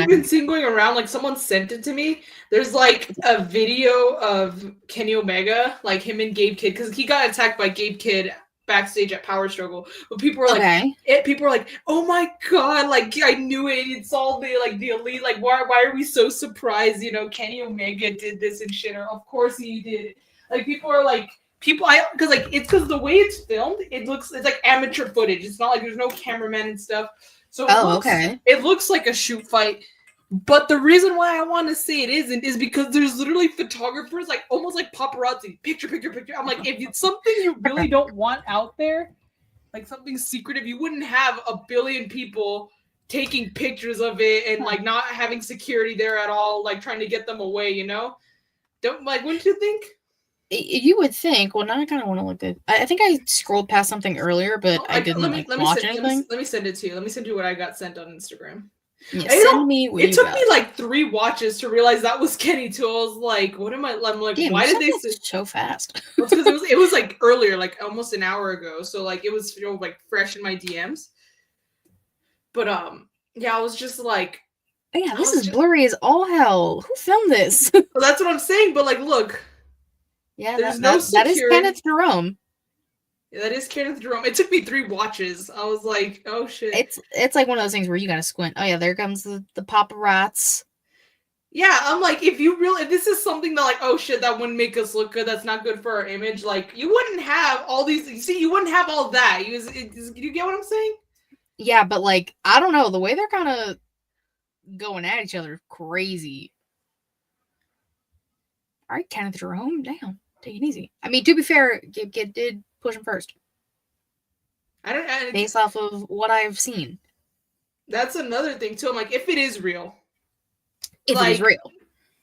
I've been seeing going around, like someone sent it to me. There's like a video of Kenny Omega, like him and Gabe Kidd, because he got attacked by Gabe Kidd backstage at Power Struggle. But people were like, people were like, "Oh my god!" Like I knew it. It's all the elite. Like why are we so surprised? You know, Kenny Omega did this and shit. Or of course he did. Like people are like. Because like it's because the way it's filmed, it's like amateur footage. It's not like there's no cameraman and stuff. So it looks like a shoot fight. But the reason why I want to say it isn't is because there's literally photographers, like almost like paparazzi, picture. I'm like, if it's something you really don't want out there, like something secretive, you wouldn't have a billion people taking pictures of it and like not having security there at all, like trying to get them away. You know, wouldn't you think? You would think. Well, now I kind of want to look at. I think I scrolled past something earlier, but I didn't watch anything. Let me send it to you. Let me send you what I got sent on Instagram. Yeah, send me what it took me like 3 watches to realize that was Kenny too. I was like, what am I? I'm like, damn, why did they so fast? Well, because it was like earlier, like almost an hour ago. So like it was like fresh in my DMs. But yeah, I was just like, yeah, this is blurry as all hell. Who filmed this? Well, that's what I'm saying. But like, look. Yeah, that is Kenneth Jerome. Yeah, that is Kenneth Jerome. It took me 3 watches. I was like, oh shit. It's like one of those things where you gotta squint. Oh yeah, there comes the paparazzi. Yeah, I'm like, if this is something that like, oh shit, that wouldn't make us look good. That's not good for our image. Like, you wouldn't have all these. You wouldn't have all that. You get what I'm saying? Yeah, but like, I don't know, the way they're kind of going at each other, crazy. All right, Kenneth Jerome, damn. Take it easy. I mean, to be fair, Gabe Kidd did push him first. Based off of what I've seen. That's another thing too. I'm like, if it is real, it is real.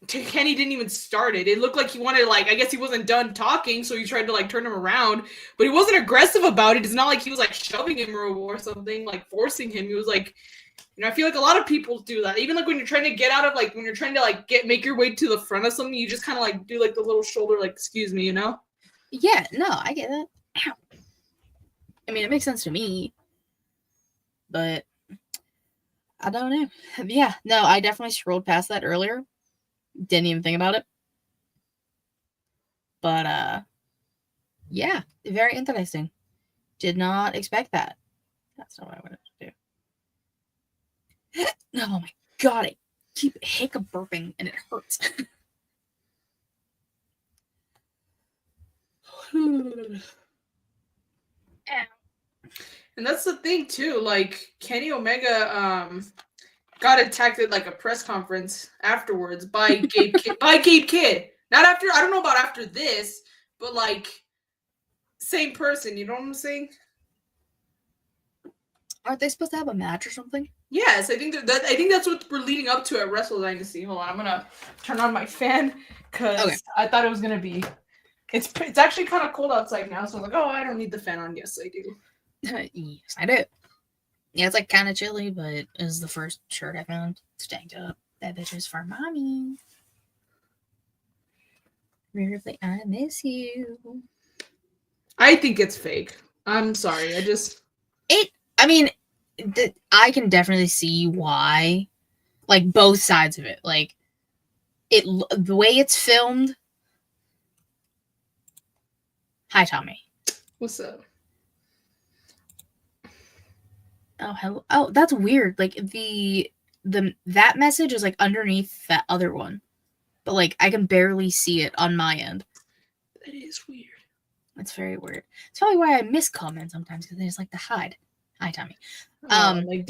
Kenny didn't even start it. It looked like he wanted, like, I guess he wasn't done talking, so he tried to like turn him around. But he wasn't aggressive about it. It's not like he was like shoving him or something, like forcing him. He was like, I feel like a lot of people do that. Even like when you're trying to get out of when you're trying to like make your way to the front of something, you just kind of like do like the little shoulder, like, excuse me, you know? Yeah, no, I get that. I mean, it makes sense to me, but I don't know. Yeah, no, I definitely scrolled past that earlier. Didn't even think about it. But yeah, very interesting. Did not expect that. That's not what I wanted to do. Oh my god, I keep hiccup burping and it hurts. And that's the thing too, like Kenny Omega got attacked at like a press conference afterwards by Gabe Kidd. Not after, I don't know about after this, but like same person, you know what I'm saying? Aren't they supposed to have a match or something? Yes, I think that's what we're leading up to at Wrestle Dynasty. Hold on, I'm gonna turn on my fan because I thought it was gonna be. It's actually kind of cold outside now, so I'm like, oh, I don't need the fan on. Yes, I do. Yes, I do. Yeah, it's like kind of chilly, but it's the first shirt I found. Stacked up. That bitch is for mommy. Really, I miss you. I think it's fake. I'm sorry. I mean, I can definitely see why. Like, both sides of it. Like, the way it's filmed. Hi, Tommy. What's up? Oh, hello. Oh, that's weird. Like, that message is, like, underneath that other one. But, like, I can barely see it on my end. That is weird. It's very weird. It's probably why I miss comments sometimes, because they just like to hide. Hi, Tommy. With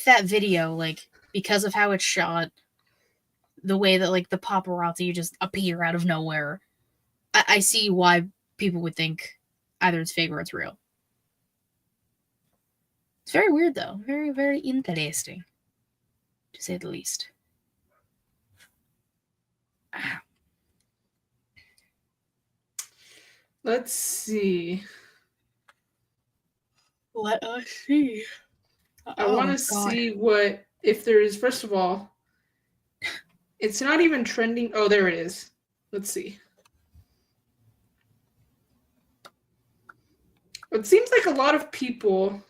that video, like, because of how it's shot, the way that, like, the paparazzi just appear out of nowhere, I see why people would think either it's fake or it's real. It's very weird, though. Very, very interesting, to say the least. Let's see. Let us see. I want to see if there is, first of all, it's not even trending. Oh, there it is. Let's see. It seems like a lot of people.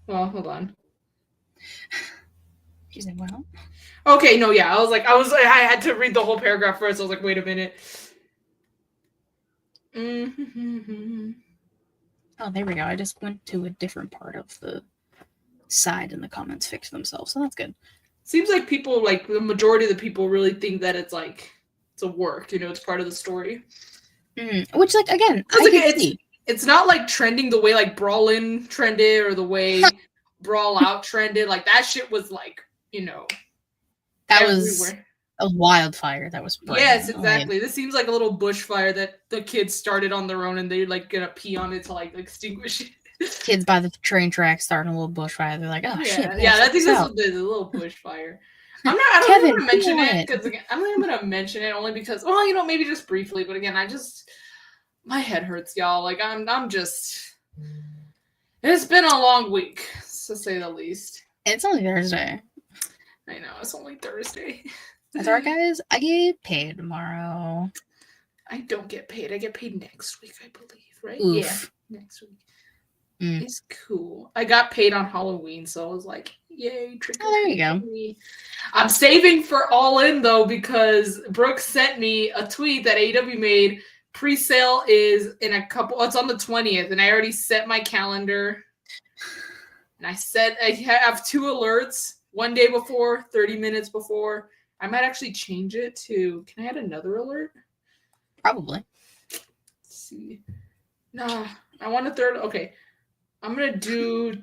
Well, hold on. She's like, well. Okay, no, yeah. I had to read the whole paragraph first. I was like, wait a minute. Oh, there we go. I just went to a different part of the side and the comments fixed themselves, so that's good. Seems like people, like the majority of the people really think that it's like, it's a work, it's part of the story. Which, like, again, I can see. It's not like trending the way like Brawl In trended or the way Brawl Out trended. Like that shit was like, that everywhere. Was a wildfire that was burning. Yes, exactly. This seems like a little bushfire that the kids started on their own and they're like gonna pee on it to like extinguish it. Kids by the train track starting a little bushfire. They're like, oh shit. Yeah, I think this is a little bushfire. I don't want to mention it because again, I don't think I'm gonna mention it only because, well, maybe just briefly, but again, my head hurts, y'all. Like I'm just. It's been a long week, to say the least. It's only Thursday. I know, it's only Thursday. That's all right, guys. I get paid tomorrow. I don't get paid. I get paid next week, I believe, right? Oof. Yeah, next week. It's cool. I got paid on Halloween, so I was like, yay, trick or treat. There you go. I'm saving for All In, though, because Brooke sent me a tweet that AEW made. Pre-sale is in a couple. It's on the 20th, and I already set my calendar. And I have 2 alerts. 1 day before, 30 minutes before. I might actually change it to. Can I add another alert? Probably. Let's see. Nah, I want a third. Okay. I'm going to do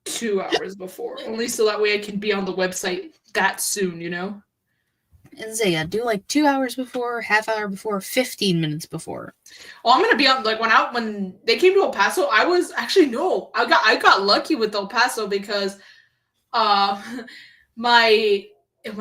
2 hours before. Only so that way I can be on the website that soon, And so yeah, do like 2 hours before, half hour before, 15 minutes before. Well, I'm gonna be on like when they came to El Paso. I was actually I got lucky with El Paso because my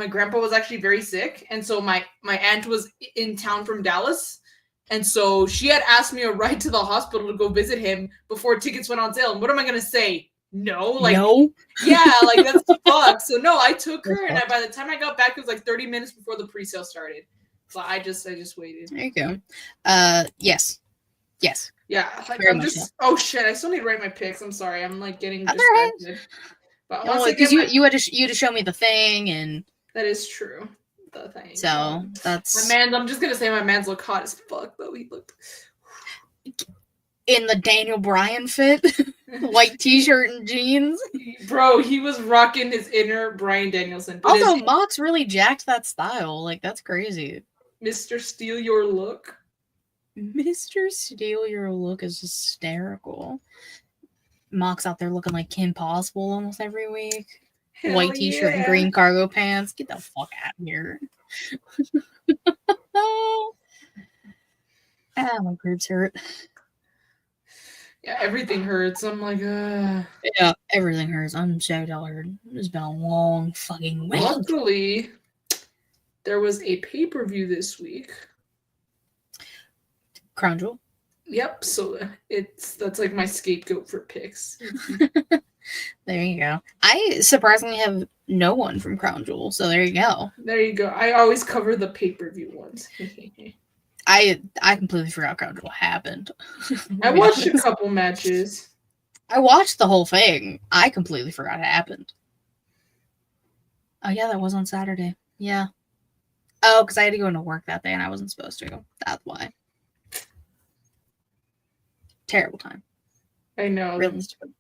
grandpa was actually very sick, and so my aunt was in town from Dallas, and so she had asked me a ride to the hospital to go visit him before tickets went on sale. And what am I gonna say? No, like no. Yeah, like that's fucked. So no, I took her, and by the time I got back, it was like 30 minutes before the pre-sale started. So I just waited. There you go. Yes. Yeah, like I'm just. So. Oh shit! I still need to write my picks. I'm sorry. I'm like getting distracted. But because you had to show me the thing, and that is true. The thing. So that's my man. I'm just gonna say my man's look hot as fuck though. He looked in the Daniel Bryan fit, white t-shirt and jeans. Bro, he was rocking his inner Bryan Danielson. Also, Mox really jacked that style. Like that's crazy. Mr. Steal Your Look. Mr. Steal Your Look is hysterical. Mox out there looking like Kim Possible almost every week. Hell white t-shirt and green cargo pants. Get the fuck out of here. My boobs hurt. Yeah, everything hurts. I'm like, Yeah, everything hurts. I'm so tired. It's been a long fucking week. Luckily, there was a pay-per-view this week. Crown Jewel. Yep, so that's like my scapegoat for picks. There you go. I surprisingly have no one from Crown Jewel, so there you go. There you go. I always cover the pay-per-view ones. I completely forgot Crown Jewel happened. I watched a couple matches. I watched the whole thing. I completely forgot it happened. Oh yeah, that was on Saturday. Yeah. Oh, because I had to go into work that day and I wasn't supposed to. That's why. Terrible time. I know. Really stupid.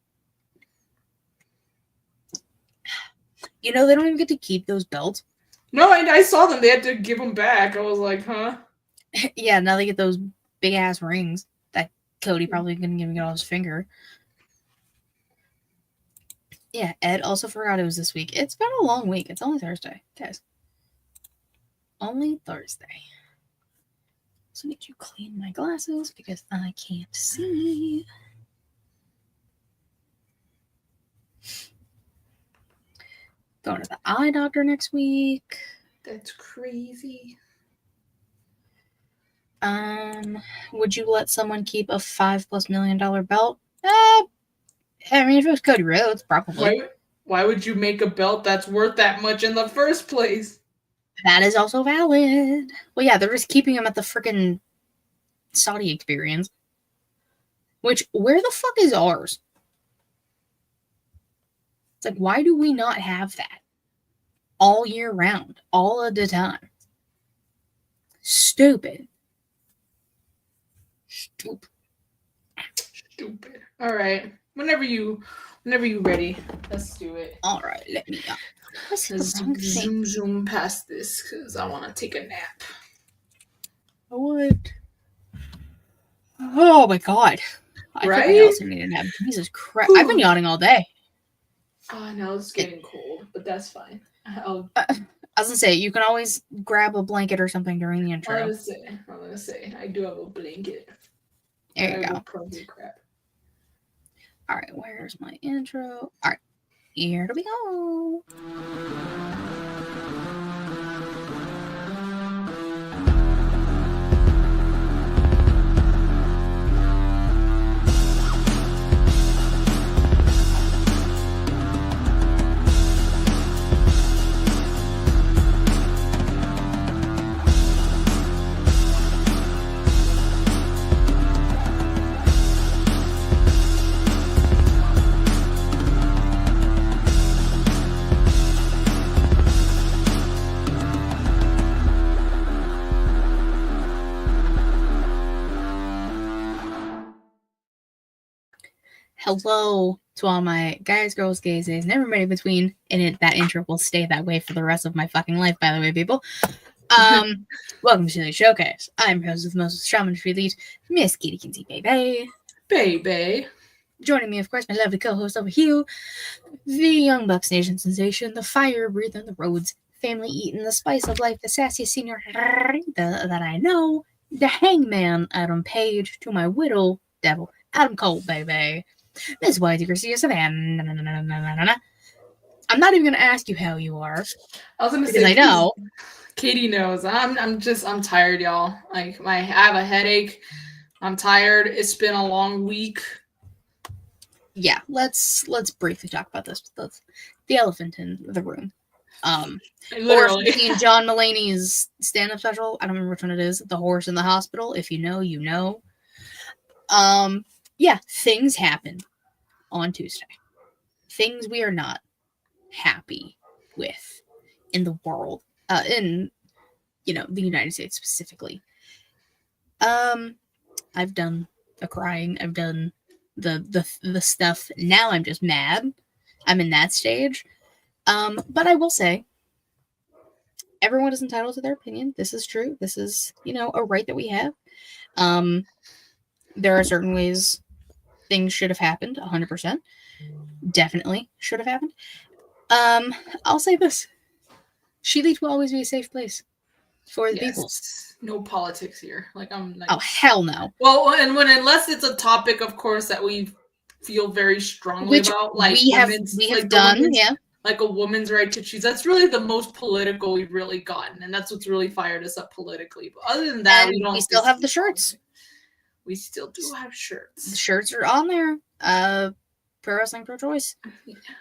They don't even get to keep those belts. No, I saw them. They had to give them back. I was like, huh? Yeah, now they get those big ass rings that Cody probably couldn't even get on his finger. Yeah, Ed also forgot it was this week. It's been a long week. It's only Thursday, guys. Only Thursday. So I need to clean my glasses because I can't see. Going to the eye doctor next week. That's crazy. Would you let someone keep a $5+ million belt? I mean, if it was Cody Rhodes, probably. Why would you make a belt that's worth that much in the first place? That is also valid. Well, yeah, they're just keeping him at the freaking Saudi experience. Which, where the fuck is ours? It's like, why do we not have that? all year round, all of the time. Stupid. All right. Whenever you ready, let's do it. All right, let me let's zoom past this because I want to take a nap. What? Oh my god. Right? I also need a nap. Jesus Christ. I've been yawning all day. Oh, no, it's getting cold, but that's fine. I was gonna say, you can always grab a blanket or something during the intro. I'm gonna say, I do have a blanket. There you go. All right, where's my intro? All right, here we go. Hello to all my guys, girls, gays, and everybody in between, and that intro will stay that way for the rest of my fucking life, by the way, people. Welcome to the showcase. I'm host with most shaman lead, Miss Kitty Kinsey, baby. Joining me, of course, my lovely co-host over here, the Young Bucks Nation sensation, the fire breather on the roads, family eating the spice of life, the sassy senior that I know, the hangman, Adam Page, to my widow devil, Adam Cole, baby. Miss Whitey Garcia Savannah. I'm not even going to ask you how you are. I was going to say, I know. Katie knows. I'm tired, y'all. Like I have a headache. I'm tired. It's been a long week. Yeah, let's briefly talk about this. The elephant in the room. Literally. Or John Mulaney's stand-up special. I don't remember which one it is. The Horse in the Hospital. If you know, you know. Yeah, things happen on Tuesday. Things we are not happy with in the world, in the United States specifically. I've done the crying. I've done the stuff. Now I'm just mad. I'm in that stage. But I will say, everyone is entitled to their opinion. This is true. This is a right that we have. There are certain ways things should have happened. 100%, definitely should have happened. I'll say this: Sheeley will always be a safe place for the people. No politics here. Oh hell no. Well, and unless it's a topic, of course, that we feel very strongly about, like we have done, yeah. Like a woman's right to choose. That's really the most political we've really gotten, and that's what's really fired us up politically. But other than that, we still have the shirts. We still do have shirts. The shirts are on there. Pro Wrestling Pro Choice.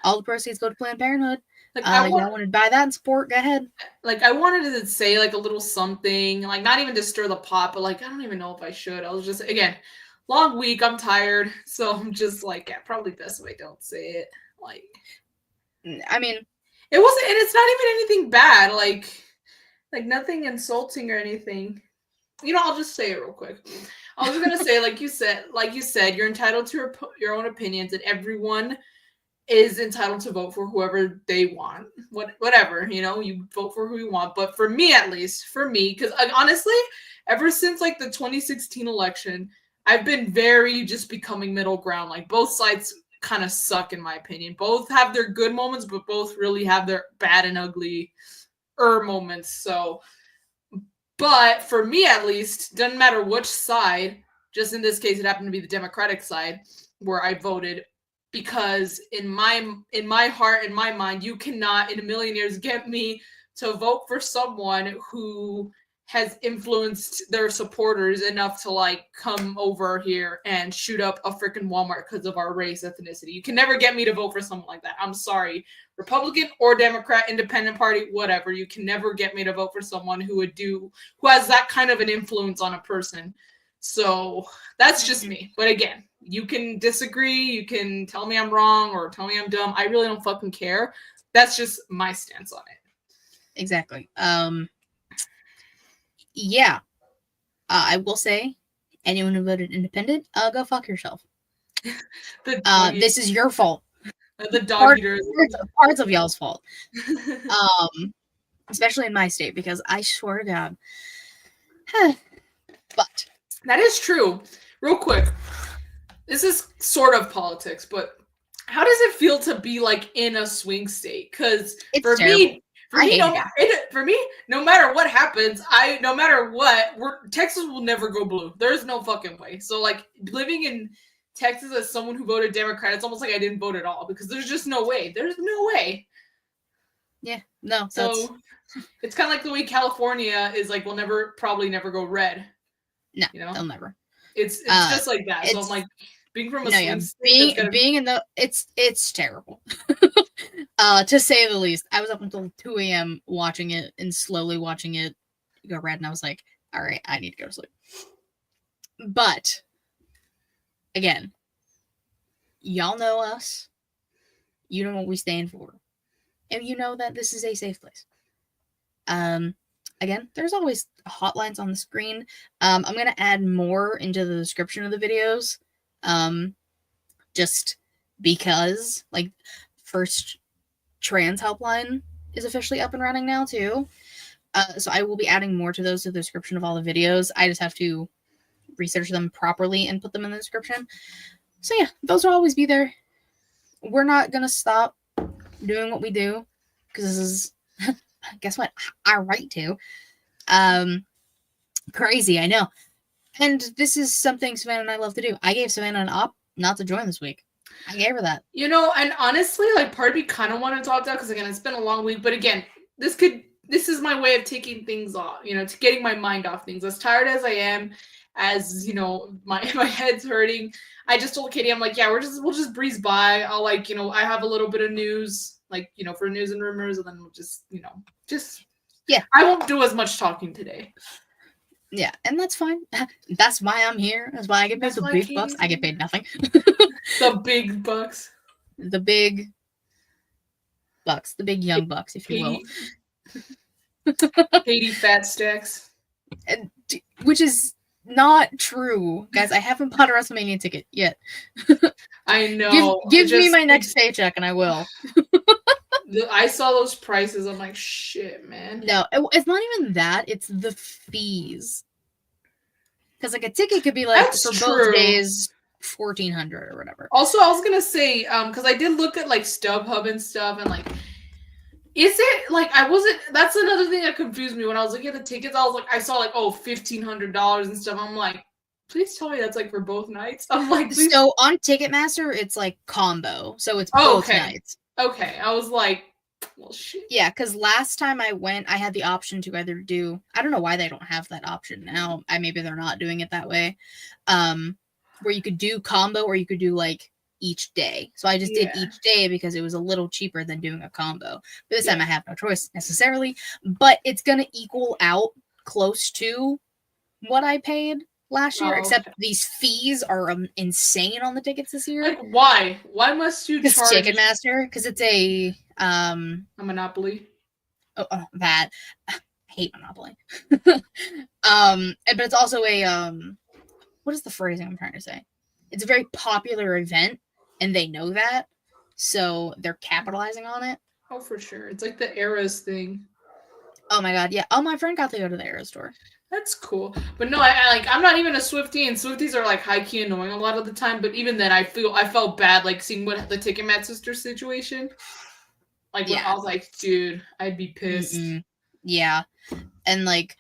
All the proceeds go to Planned Parenthood. Y'all want to buy that and support? Go ahead. I wanted to say a little something, not even to stir the pot, but I don't even know if I should. I was just, again, long week. I'm tired, so I'm just probably best if I don't say it. I mean, it wasn't, and it's not even anything bad. Like nothing insulting or anything. I'll just say it real quick. I was gonna say, like you said, you're entitled to your own opinions, and everyone is entitled to vote for whoever they want. Whatever, you vote for who you want. But for me, because honestly, ever since the 2016 election, I've been very just becoming middle ground. Both sides kind of suck, in my opinion. Both have their good moments, but both really have their bad and ugly moments. So. But for me, at least, doesn't matter which side, just in this case, it happened to be the Democratic side where I voted, because in my heart, in my mind, you cannot in a million years get me to vote for someone who has influenced their supporters enough to come over here and shoot up a freaking Walmart because of our race, ethnicity. You can never get me to vote for someone like that. I'm sorry. Republican or Democrat, independent party, whatever. You can never get me to vote for someone who has that kind of an influence on a person. So that's just me. But again, you can disagree. You can tell me I'm wrong or tell me I'm dumb. I really don't fucking care. That's just my stance on it. exactly. Yeah. I will say, anyone who voted independent, go fuck yourself. This is your fault. The dog eaters. Parts of y'all's fault. Especially in my state, because I swear to God. But that is true. Real quick, this is sort of politics, but how does it feel to be like in a swing state? Because for me, no matter what happens, no matter what, Texas will never go blue. There's no fucking way. So like living in Texas as someone who voted Democrat, it's almost like I didn't vote at all because there's just no way. There's no way. Yeah, no. So it's kind of like the way California is like will probably never go red. No, they'll never. It's just like that. So I'm like being from a swing state, being in the it's terrible. To say the least. I was up until 2 a.m. watching it and slowly watching it go red, and I was like, all right, I need to go to sleep. But again, y'all know us. You know what we stand for. And you know that this is a safe place. Again, there's always hotlines on the screen. I'm going to add more into the description of the videos. Just because, like, First Trans Helpline is officially up and running now, too. So I will be adding more to those to the description of all the videos. I just have to research them properly and put them in the description. So yeah, those will always be there. We're not going to stop doing what we do because this is guess what, our right to. Crazy, I know. And this is something Savannah and I love to do. I gave Savannah an op not to join this week. I gave her that. And honestly, like part of me kind of wanted to opt out because again, it's been a long week. But again, this is my way of taking things off, to getting my mind off things. As tired as I am, as my head's hurting. I just told Katie, I'm like, yeah, we'll just breeze by. I'll I have a little bit of news, for news and rumors, and then we'll just yeah. I won't do as much talking today. Yeah, and that's fine. That's why I'm here. That's why I get paid the big bucks. I get paid nothing. The big bucks. The big bucks. The big young bucks, if you will. Katie Fat Stacks. Which is not true. Guys, I haven't bought a WrestleMania ticket yet. I know. Give me my next paycheck and I will. I saw those prices. I'm like, shit, man. No, it's not even that. It's the fees. Because like a ticket could be like for both days $1,400 or whatever. Also, I was gonna say, because I did look at like StubHub and stuff, and like, is it like I wasn't? That's another thing that confused me when I was looking at the tickets. I was like, I saw like $1,500 and stuff. I'm like, please tell me that's like for both nights. I'm like, please. So on Ticketmaster, it's like combo, so it's both nights. Okay, I was like, well, shit. Yeah, because last time I went, I had the option to either do. I don't know why they don't have that option now. Maybe they're not doing it that way. Where you could do combo or you could do like each day. So I just did each day because it was a little cheaper than doing a combo. But this time I have no choice necessarily. But it's gonna equal out close to what I paid last year, except these fees are insane on the tickets this year. Like, why? Why must you charge? Ticketmaster, because it's a monopoly. That I hate Monopoly. But it's also a what is the phrasing I'm trying to say? It's a very popular event, and they know that, so they're capitalizing on it. Oh, for sure. It's like the Eras thing. Oh my god, yeah. Oh, my friend got to go to the Eras store. That's cool. But no, I'm not even a Swiftie, and Swifties are like high-key annoying a lot of the time, but even then I felt bad like seeing what the Ticketmaster situation. Like I was like, dude, I'd be pissed. Yeah. And like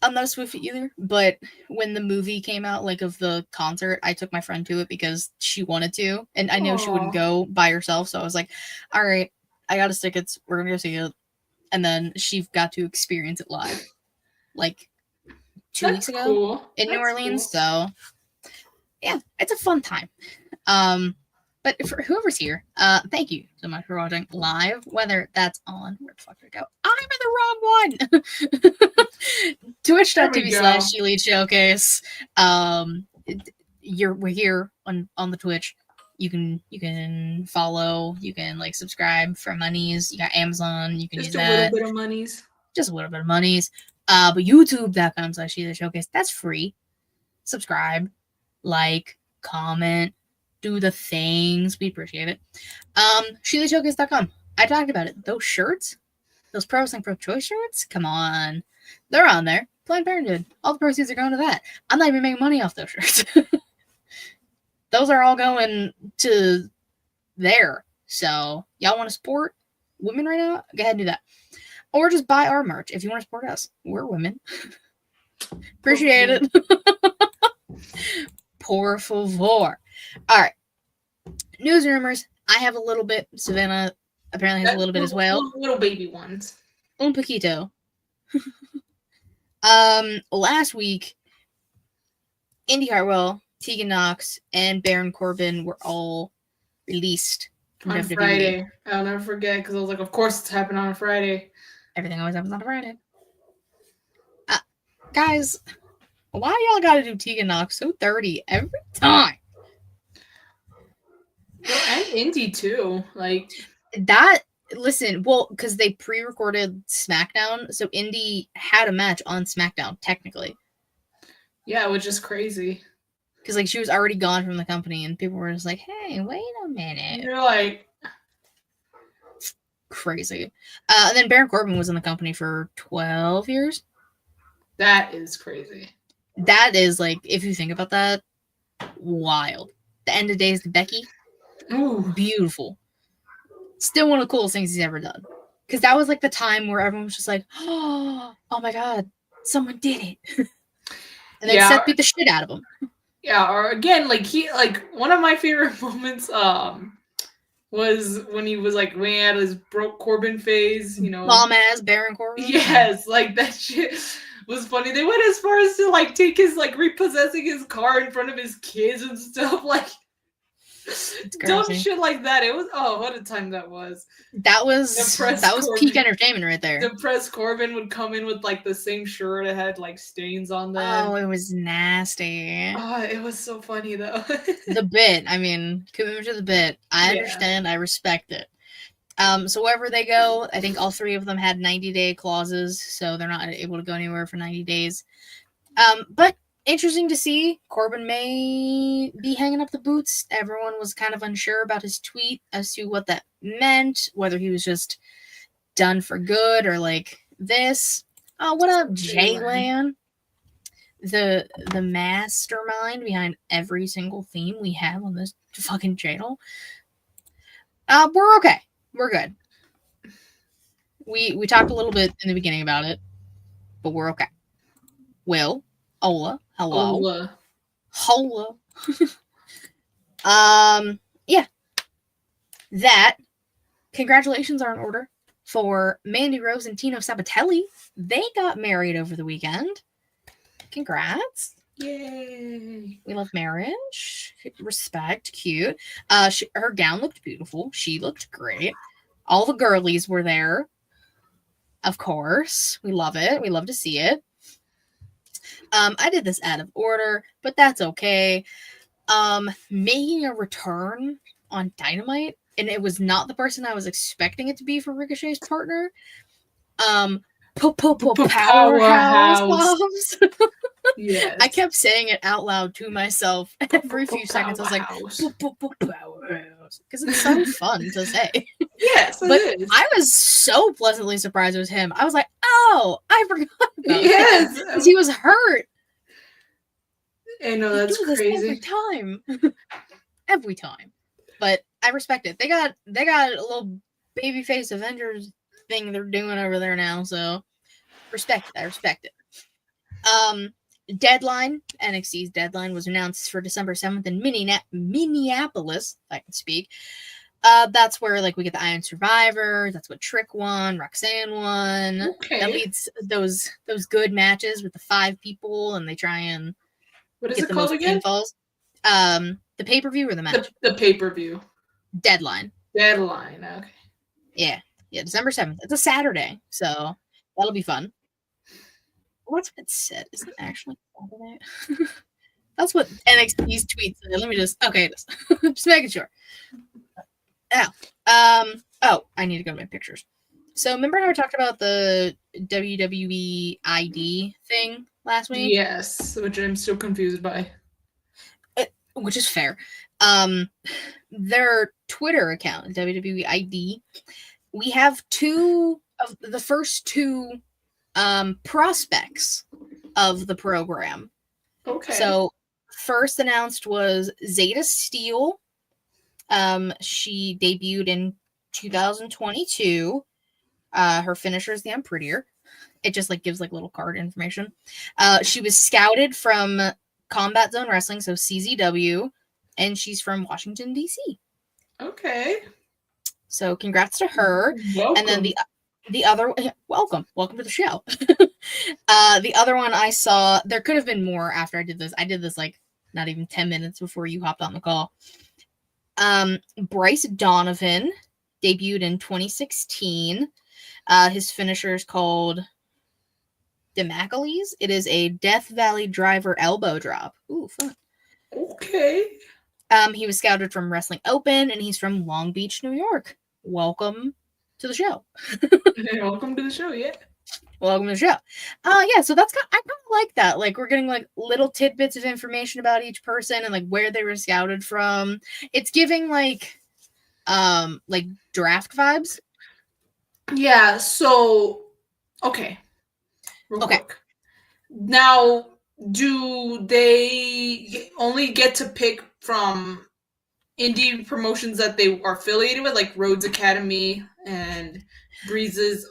I'm not a Swiftie either, but when the movie came out, like of the concert, I took my friend to it because she wanted to, and I know she wouldn't go by herself, so I was like, all right, I got us tickets, we're gonna go see it. And then she got to experience it live. Like 2 weeks ago in New Orleans. Cool. So yeah, it's a fun time. But for whoever's here, thank you so much for watching live, whether that's on where the fuck did I go? I'm in the wrong one. Twitch.tv/Elite Showcase. We're here on the Twitch. You can follow, you can like subscribe for monies. You got Amazon, you can Just use a little bit of monies. Just a little bit of monies. But youtube.com/Sheila Showcase, that's free. Subscribe, like, comment, do the things. We appreciate it. SheilaShowcase.com. I talked about it. Those shirts, those Pro Wrestling Pro Choice shirts, come on. They're on there. Planned Parenthood. All the proceeds are going to that. I'm not even making money off those shirts. Those are all going to there. So, y'all want to support women right now? Go ahead and do that. Or just buy our merch if you want to support us. We're women. Appreciate it. Por favor. All right. News rumors. I have a little bit. Savannah apparently has a little bit as well. Little baby ones. Un poquito. Last week, Indy Hartwell, Tegan Knox, and Baron Corbin were all released on WWE. Friday. I'll never forget because I was like, of course it's happening on a Friday. Everything always happens on a Friday. Guys, why y'all gotta do Tegan Knox so 30 every time? Well, and Indy too. Like that. Listen, well, because they pre-recorded SmackDown, so Indy had a match on SmackDown technically. Yeah, which is crazy. Because like she was already gone from the company, and people were just like, "Hey, wait a minute." You're like crazy. And then Baron Corbin was in the company for 12 years. That is crazy. That is like, if you think about that, wild. The End of Days to Becky. Ooh. Beautiful. Still one of the coolest things he's ever done. Because that was like the time where everyone was just like, oh my God, someone did it. And then Seth beat the shit out of him. Yeah, or again, like one of my favorite moments was when he was like when he had his broke Corbin phase, you know. Bomb ass Baron Corbin. Yes, like that shit was funny. They went as far as to like take his like repossessing his car in front of his kids and stuff, like dumb shit like that. It was what a time that was. That was Corbin, peak entertainment right there. Depressed Corbin would come in with like the same shirt that had like stains on them. Oh, it was nasty. Oh, it was so funny though. The bit, I mean, commitment to the bit. I understand, I respect it. So wherever they go, I think all three of them had 90-day clauses, so they're not able to go anywhere for 90 days. But interesting to see. Corbin may be hanging up the boots. Everyone was kind of unsure about his tweet as to what that meant, whether he was just done for good or like this. Oh, what up, Jaylan? The mastermind behind every single theme we have on this fucking channel. We're okay. We're good. We talked a little bit in the beginning about it, but we're okay. Will, Ola, hello. Hola. Yeah. That. Congratulations are in order for Mandy Rose and Tino Sabatelli. They got married over the weekend. Congrats. Yay. We love marriage. Respect. Cute. Her gown looked beautiful. She looked great. All the girlies were there. Of course. We love it. We love to see it. I did this out of order, but that's okay. Making a return on Dynamite, and it was not the person I was expecting it to be for Ricochet's partner. Powerhouse. Yes. I kept saying it out loud to myself every few seconds. I was like, powerhouse, because it's so fun to say. Yes, but I was so pleasantly surprised it was him. I was like, oh, I forgot about him. Because he was hurt. I know, that's crazy. Every time. But I respect it. They got a little babyface Avengers thing they're doing over there now, so respect it. I respect it. Deadline, NXT's deadline was announced for December 7th in Minneapolis, if I can speak. That's where like we get the Iron Survivor. That's what Trick won, Roxanne won. Okay. That leads those good matches with the 5 people, and they try and what is it called again? Pinfalls. The pay-per-view or the match? The pay-per-view. Deadline. Okay. Yeah, December 7th. It's a Saturday, so that'll be fun. What's it said? Is it actually Saturday? That's what NXT's tweets said. Let me just just making sure. Now, oh, I need to go to my pictures. So remember how I talked about the WWE ID thing last week? Yes, which I'm still confused by. Which is fair. Their Twitter account, WWE ID, we have two of the first two prospects of the program. Okay. So first announced was Zeta Steel. She debuted in 2022. Her finisher is the I'm Prettier. It just like gives like little card information. She was scouted from Combat Zone Wrestling, so CZW, and she's from Washington, D.C. Okay. So congrats to her. Welcome. And then the other welcome to the show. The other one I saw, there could have been more after I did this. I did this like not even 10 minutes before you hopped on the call. Bryce Donovan debuted in 2016. His finisher is called Demacles. It is a Death Valley Driver elbow drop. Ooh, fun. Okay. He was scouted from Wrestling Open, and he's from Long Beach, New York. Welcome to the show. Welcome to the show, yeah. Welcome to the show. Yeah, so I kind of like that. Like, we're getting like little tidbits of information about each person and like where they were scouted from. It's giving like draft vibes. Yeah, so okay. Real quick. Now, do they only get to pick from indie promotions that they are affiliated with, like Rhodes Academy and Breeze's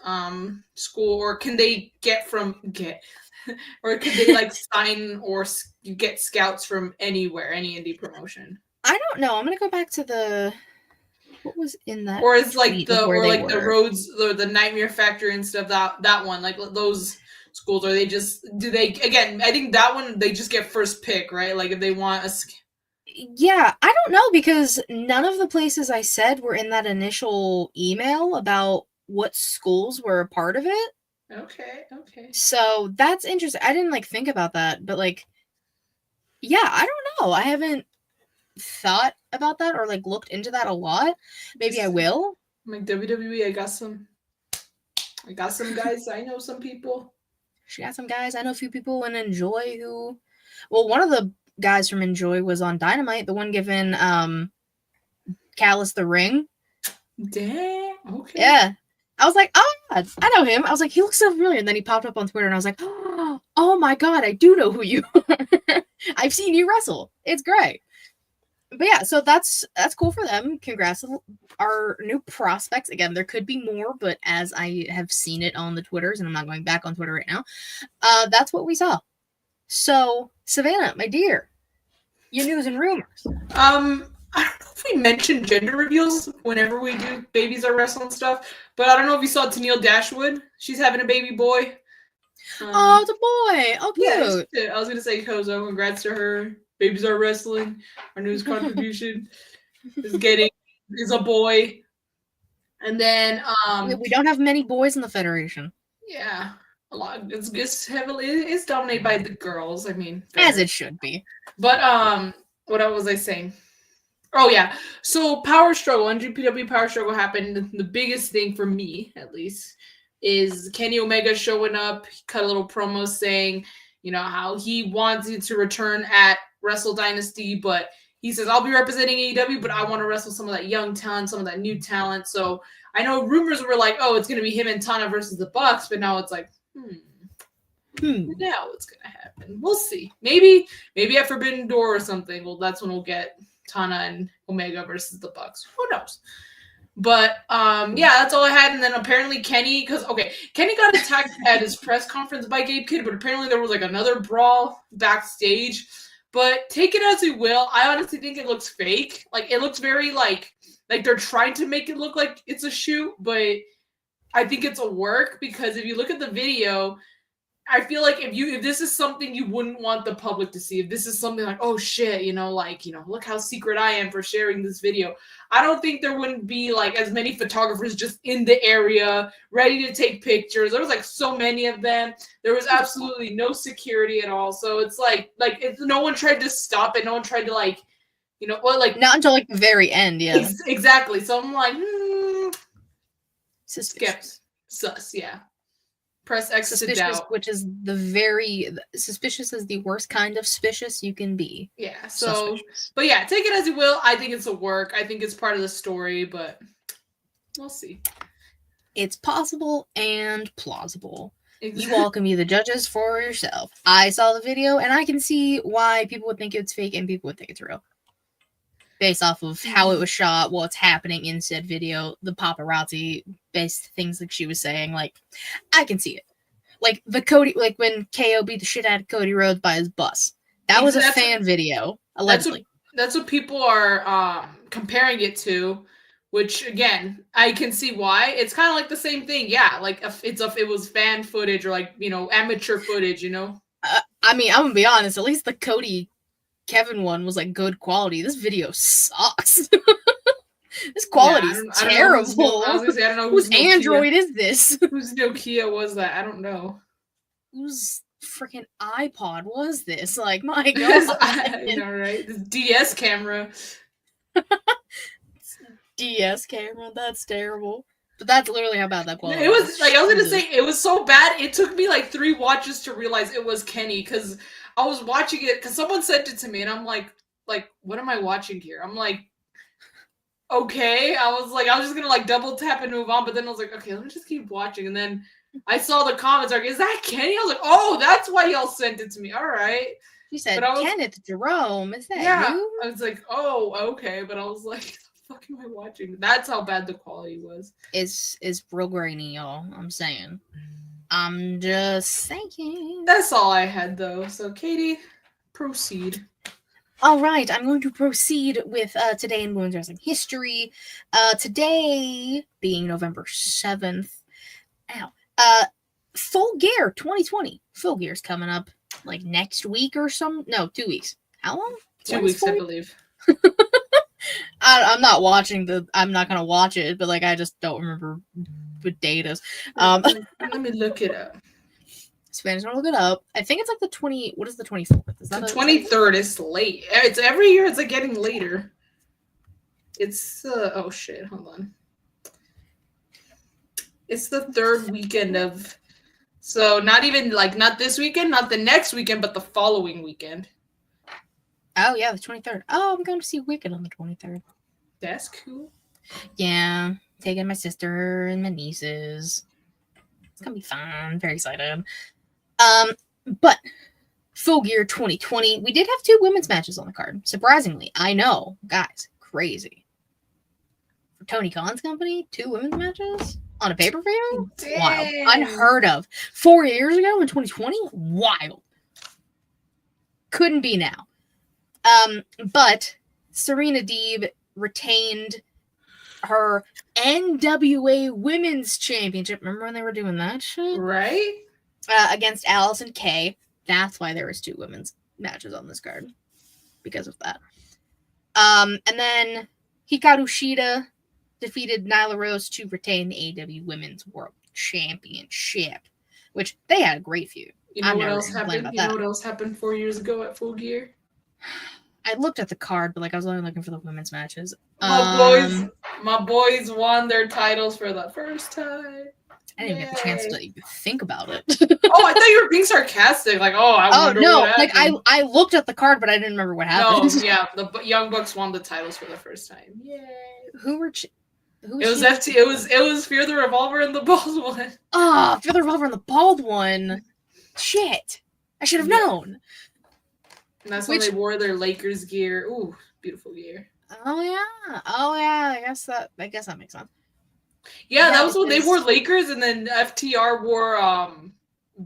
school, or can they or could they like sign or get scouts from anywhere, any indie promotion? I don't know. I'm gonna go back to what was in that, or is like the Rhodes or the Nightmare Factory and stuff, that one, like those schools, or they just again, I think that one they just get first pick, right? Like if they want a yeah, I don't know, because none of the places I said were in that initial email about what schools were a part of it. Okay. So that's interesting. I didn't like think about that, but like, yeah, I don't know. I haven't thought about that or like looked into that a lot. Maybe I will. Like WWE, I got some guys. I know some people. She got some guys. I know a few people in Enjoy who, well, one of the guys from Enjoy was on Dynamite, the one giving Callis the ring. Damn. Okay. Yeah. I was like, oh God, I know him. I was like, he looks so familiar. And then he popped up on Twitter and I was like, oh my God, I do know who you are. I've seen you wrestle. It's great. But yeah, so that's cool for them. Congrats to our new prospects. Again, there could be more, but as I have seen it on the Twitters, and I'm not going back on Twitter right now, that's what we saw. So, Savannah, my dear, your news and rumors. I don't know if we mentioned gender reveals whenever we do Babies Are Wrestling stuff, but I don't know if you saw Tennille Dashwood. She's having a baby boy. Oh, it's a boy. Oh, cute. Yeah, I was going to say, Kozo, congrats to her. Babies Are Wrestling. Our newest contribution is a boy. And then we don't have many boys in the Federation. Yeah. A lot. It's dominated by the girls. I mean, as it should be. But what was I saying? Oh yeah. So Power Struggle, NGPW Power Struggle happened. The biggest thing for me, at least, is Kenny Omega showing up. He cut a little promo saying, how he wants it to return at Wrestle Dynasty, but he says, I'll be representing AEW, but I want to wrestle some of that young talent, some of that new talent. So I know rumors were like, oh, it's going to be him and Tana versus the Bucks, but now it's like, now what's going to happen? We'll see. Maybe at Forbidden Door or something. Well, that's when we'll get Tana and Omega versus the Bucks. Who knows? But that's all I had. And then apparently Kenny got attacked at his press conference by Gabe Kidd, but apparently there was like another brawl backstage. But take it as you will. I honestly think it looks fake. Like it looks very like they're trying to make it look like it's a shoot, but I think it's a work, because if you look at the video, I feel like if this is something you wouldn't want the public to see, if this is something like, oh shit, look how secret I am for sharing this video. I don't think there wouldn't be like as many photographers just in the area ready to take pictures. There was like so many of them. There was absolutely no security at all. So it's like if no one tried to stop it, no one tried to not until like the very end, yeah. Exactly. So I'm like, suspicious. Sus, yeah. Press X suspicious, to doubt. Which is suspicious is the worst kind of suspicious you can be. Yeah. So, but yeah, take it as you will. I think it's a work. I think it's part of the story, but we'll see. It's possible and plausible. Exactly. You all can be the judges for yourself. I saw the video, and I can see why people would think it's fake and people would think it's real. Based off of how it was shot, what's happening in said video, the paparazzi based things that she was saying, like, I can see it. Like when KO beat the shit out of Cody Rhodes by his bus. That was a fan video, allegedly. That's what people are comparing it to, which again, I can see why. It's kind of like the same thing. Yeah, like it was fan footage or like, amateur footage, I mean, I'm gonna be honest, at least the Cody Kevin one was like good quality. This video sucks. This quality is terrible. I don't know whose Android is this? Whose Nokia was that? I don't know. Whose freaking iPod was this? Like, my God. I know, right? This DS camera. DS camera. That's terrible. But that's literally how bad that quality It was. Like, I was gonna say, it was so bad. It took me like 3 watches to realize it was Kenny, because I was watching it because someone sent it to me, and I'm like, what am I watching here? I'm like, okay. I was just gonna like double tap and move on, but then I was like, okay, let me just keep watching. And then I saw the comments like, is that Kenny? I was like, oh, that's why y'all sent it to me. All right. You said Kenneth Jerome. Is that you? I was like, oh, okay. But I was like, the fuck am I watching? That's how bad the quality was. Is real grainy, y'all. I'm saying. I'm just saying. That's all I had, though. So, Katie, proceed. All right, I'm going to proceed with today in women's wrestling history. Today being November 7th. Full Gear 2020. Full Gear's coming up like next week or some. No, 2 weeks. How long? 2 weeks, I believe. I'm not watching I'm not gonna watch it, but like I just don't remember what date is. Let me look it up. Spanish, I'll look it up. I think it's like the 20. What is the 24th? Is that the 23rd? Is late. It's every year. It's like getting later. It's oh shit. Hold on. It's the 3rd weekend of. So not even like not this weekend, not the next weekend, but the following weekend. Oh yeah, the 23rd. Oh, I'm going to see Wicked on the 23rd. That's cool. Yeah, taking my sister and my nieces. It's gonna be fun. Very excited. But Full Gear 2020, we did have 2 women's matches on the card. Surprisingly, I know, guys, crazy. For Tony Khan's company, 2 women's matches on a pay-per-view? Wild. Unheard of. 4 years ago in 2020? Wild. Couldn't be now. But Serena Deeb retained her NWA Women's Championship. Remember when they were doing that shit? Right. Against Allison Kay. That's why there was 2 women's matches on this card. Because of that. And then Hikaru Shida defeated Nyla Rose to retain the AEW Women's World Championship. Which they had a great feud. You know what else happened? You know what else happened 4 years ago at Full Gear? I looked at the card, but like I was only looking for the women's matches. My boys won their titles for the first time. I didn't even get the chance to even think about it. Oh, I thought you were being sarcastic. Like, I wonder what happened. I looked at the card, but I didn't remember what happened. No, yeah, the Young Bucks won the titles for the first time. Yay! Who was it was FT. It was Fear the Revolver and the Bald One. Oh, Fear the Revolver and the Bald One. Shit, I should have known. And that's when they wore their Lakers gear. Ooh, beautiful gear. Oh yeah. I guess that makes sense. Yeah, that was when they wore Lakers, and then FTR wore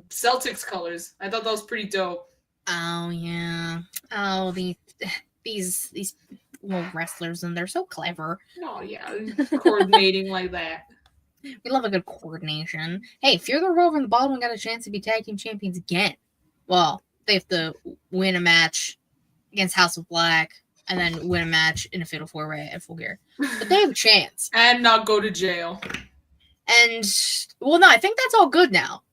Celtics colors. I thought that was pretty dope. Oh yeah. Oh, these little wrestlers, and they're so clever. Oh yeah, coordinating like that. We love a good coordination. Hey, Fear the Revolver and the Baldwin got a chance to be tag team champions again. Well, they have to win a match against House of Black and then win a match in a Fatal 4-Way at Full Gear. But they have a chance. And not go to jail. And, well, no, I think that's all good now.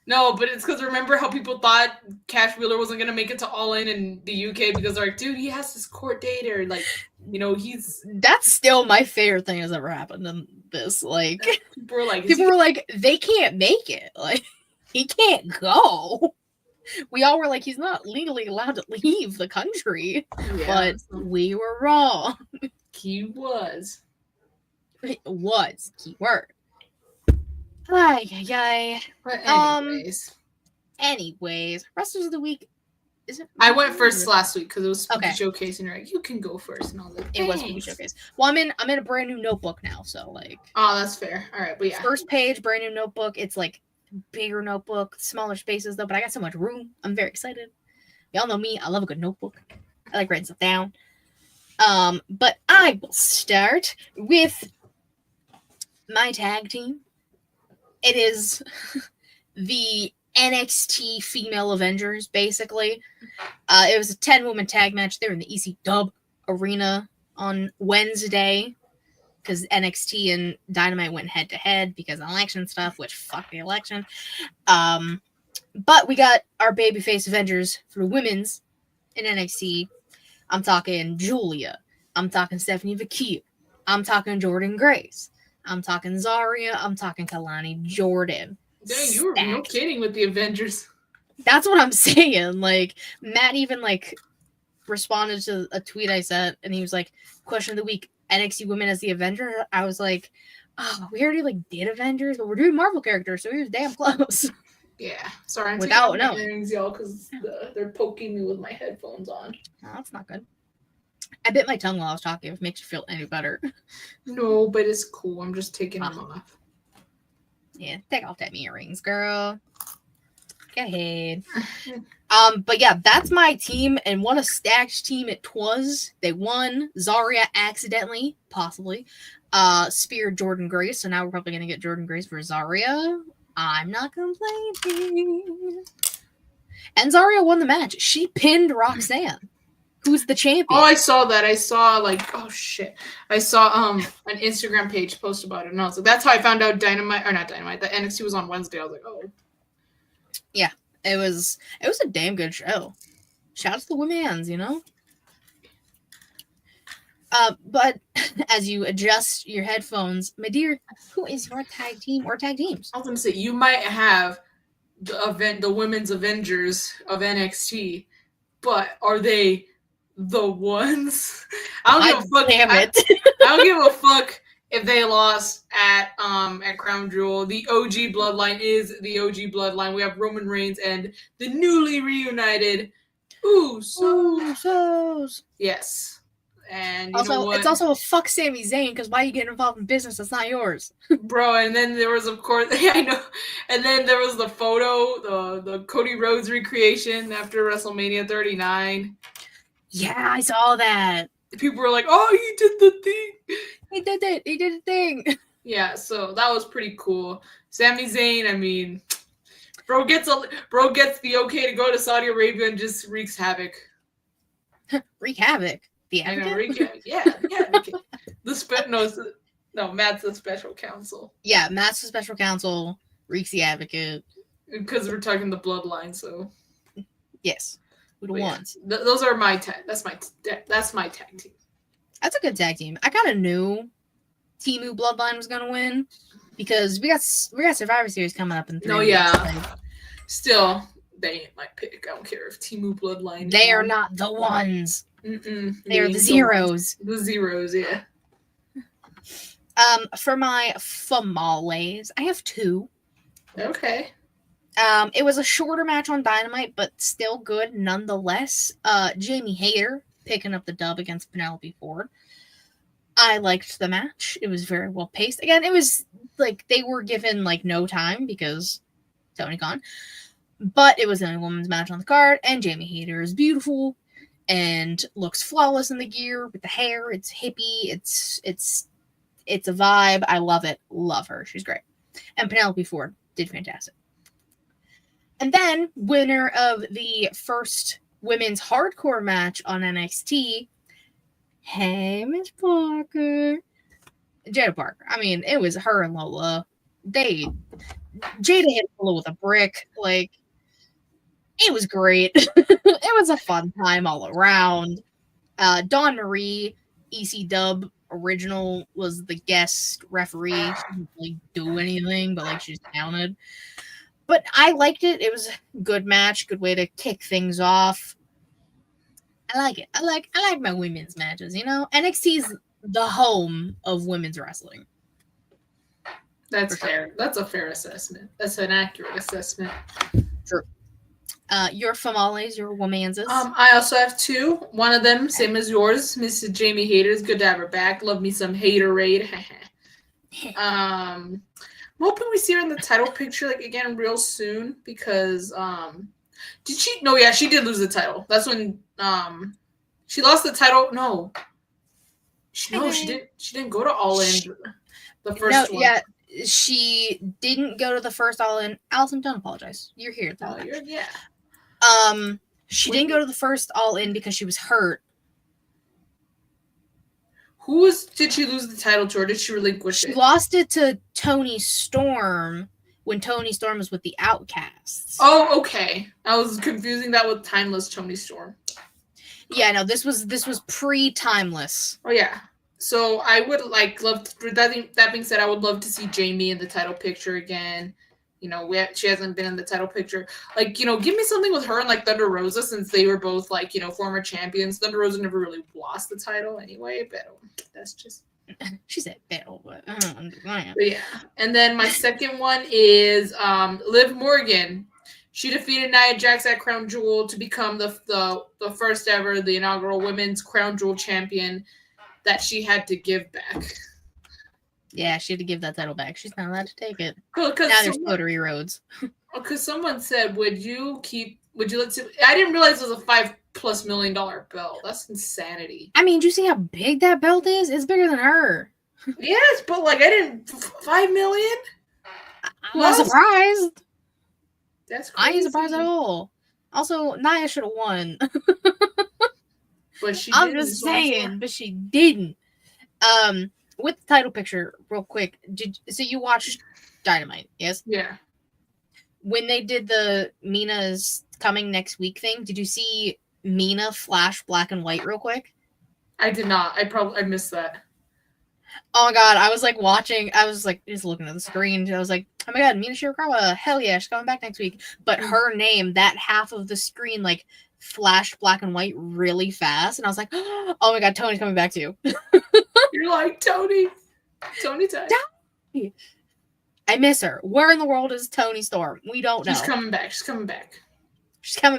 No, but it's because remember how people thought Cash Wheeler wasn't going to make it to All In the UK because they're like, dude, he has his court date or like, you know, he's... That's still my favorite thing that's ever happened in this. Like, people were like, they can't make it. Like, he can't go. We all were like, he's not legally allowed to leave the country. Yeah, but we were wrong. He was. It was. Keyword. Ay. But anyways, Wrestlers of the Week. Is it? I went first last week because it was Spooky Showcase, and you're like, you can go first, and all that. It was Spooky Showcase. Well, I'm in a brand new notebook now, so like. Oh, that's fair. All right, but yeah. First page, brand new notebook. It's like bigger notebook, smaller spaces though, but I got so much room. I'm very excited. Y'all know me. I love a good notebook. I like writing stuff down. But I will start with my tag team. It is the NXT Female Avengers, basically. It was a 10-woman tag match. They were in the EC Dub Arena on Wednesday because NXT and Dynamite went head-to-head because of election stuff, which fuck the election. But we got our babyface Avengers for women's in NXT. I'm talking Julia. I'm talking Stephanie Vaquia. I'm talking Jordan Grace. I'm talking Zarya. I'm talking Kalani Jordan. Dang, you were no kidding with the Avengers. That's what I'm saying. Like, Matt even, like, responded to a tweet I sent, and he was like, question of the week, NXT women as the Avenger? I was like, oh, we already, like, did Avengers, but we're doing Marvel characters, so he was damn close. Yeah. Sorry, I'm without taking off my earrings, y'all, because they're poking me with my headphones on. No, that's not good. I bit my tongue while I was talking, if it makes you feel any better. No, but it's cool. I'm just taking them off. Yeah, take off them earrings, girl. Go ahead. But yeah, that's my team, and what a stacked team it was. They won. Zarya accidentally, possibly, speared Jordan Grace, so now we're probably gonna get Jordan Grace for Zarya. I'm not complaining. And Zarya won the match. She pinned Roxanne, who's the champion. Oh, I saw that. I saw I saw an Instagram page post about it, and I was like, that's how I found out Dynamite, or not Dynamite, that NXT was on Wednesday. I was like, oh. Yeah, it was a damn good show. Shout out to the women's, you know? But as you adjust your headphones, my dear, who is your tag team or tag teams? I was gonna say, you might have the women's Avengers of NXT, but are they the ones? I don't give a fuck. Damn it. I don't give a fuck if they lost at Crown Jewel. The OG bloodline is the OG bloodline. We have Roman Reigns and the newly reunited Usos. Yes. And also, it's also a fuck Sami Zayn, because why are you getting involved in business that's not yours? Bro, and then there was, of course, yeah, I know. And then there was the photo, the Cody Rhodes recreation after WrestleMania 39. Yeah, I saw that. People were like, oh, he did the thing. He did it. He did a thing. Yeah, so that was pretty cool. Sami Zayn, I mean, bro gets the okay to go to Saudi Arabia and just wreaks havoc. Wreak havoc? The advocate? Yeah. Matt's the special counsel. Yeah, Matt's the special counsel. Reeks the advocate. Because we're talking the bloodline, so. Yes. Who the ones? Yeah, those are my tag. That's my tag team. That's a good tag team. I kind of knew Temu Bloodline was gonna win because we got Survivor Series coming up in 3 weeks. Yeah. Still, they ain't my pick. I don't care if Temu Bloodline. They are not the ones. They are the zeros. The zeros, yeah. For my famales, I have 2. Okay. It was a shorter match on Dynamite, but still good nonetheless. Jamie Hayter picking up the dub against Penelope Ford. I liked the match. It was very well paced. Again, it was like they were given like no time because Tony Khan. But it was the only women's match on the card, and Jamie Hayter is beautiful and looks flawless in the gear with the hair. It's hippie. It's It's a vibe. I love it. Love her. She's great. And Penelope Ford did fantastic. And then, winner of the first women's hardcore match on NXT, hey, Miss Parker. Jada Parker. I mean, it was her and Lola. Jada hit Lola with a brick. Like, it was great. It was a fun time all around. Dawn Marie, EC Dub original, was the guest referee. She didn't really do anything, but like, she's counted. But I liked it. It was a good match, good way to kick things off. I like it. I like my women's matches, you know? NXT's the home of women's wrestling. That's fair. That's a fair assessment. That's an accurate assessment. True. Your famales, your womanses. I also have two. One of them, same as yours, Mrs. Jamie Hayter. It's good to have her back. Love me some Haterade. I'm hoping we see her in the title picture, like, again, real soon, because did she? No, yeah, she did lose the title. That's when she lost the title. No, she didn't. She didn't go to All In. The first one. Yeah, she didn't go to the first All In. Allison, don't apologize. You're here. Yeah. She didn't go to the first All In because she was hurt. Did she lose the title to, or did she relinquish it? She lost it to Toni Storm when Toni Storm was with the Outcasts. Oh, okay. I was confusing that with Timeless Toni Storm. Yeah, no, this was pre-Timeless. Oh yeah. So I would love to, that being said, I would love to see Jamie in the title picture again. You know, she hasn't been in the title picture. Like, you know, give me something with her and like Thunder Rosa, since they were both like, you know, former champions. Thunder Rosa never really lost the title anyway, but that's just. She said battle, but yeah. And then my second one is Liv Morgan. She defeated Nia Jax at Crown Jewel to become the first ever, the inaugural women's Crown Jewel champion that she had to give back. Yeah, she had to give that title back. She's not allowed to take it. Cool, now there's Cotary Rhodes. Because someone said, would you let it? I didn't realize it was a $5+ million belt. That's insanity. I mean, do you see how big that belt is? It's bigger than her. Yes, but like, I didn't. $5 million? I'm not surprised. That's crazy. I ain't surprised at all. Also, Nia should have won. But she I'm just saying, but she didn't. With the title picture, real quick, so you watched Dynamite, yes? Yeah. When they did the Mina's coming next week thing, did you see Mina flash black and white real quick? I did not. I missed that. Oh my god, I was like watching, I was like just looking at the screen. I was like, oh my god, Mina Shirakawa, hell yeah, she's coming back next week. But her name, that half of the screen, like, flashed black and white really fast, and I was like, oh my god, Tony's coming back too. You're like, Toni time. I miss her. Where in the world is Toni Storm? We don't know. She's coming back. She's coming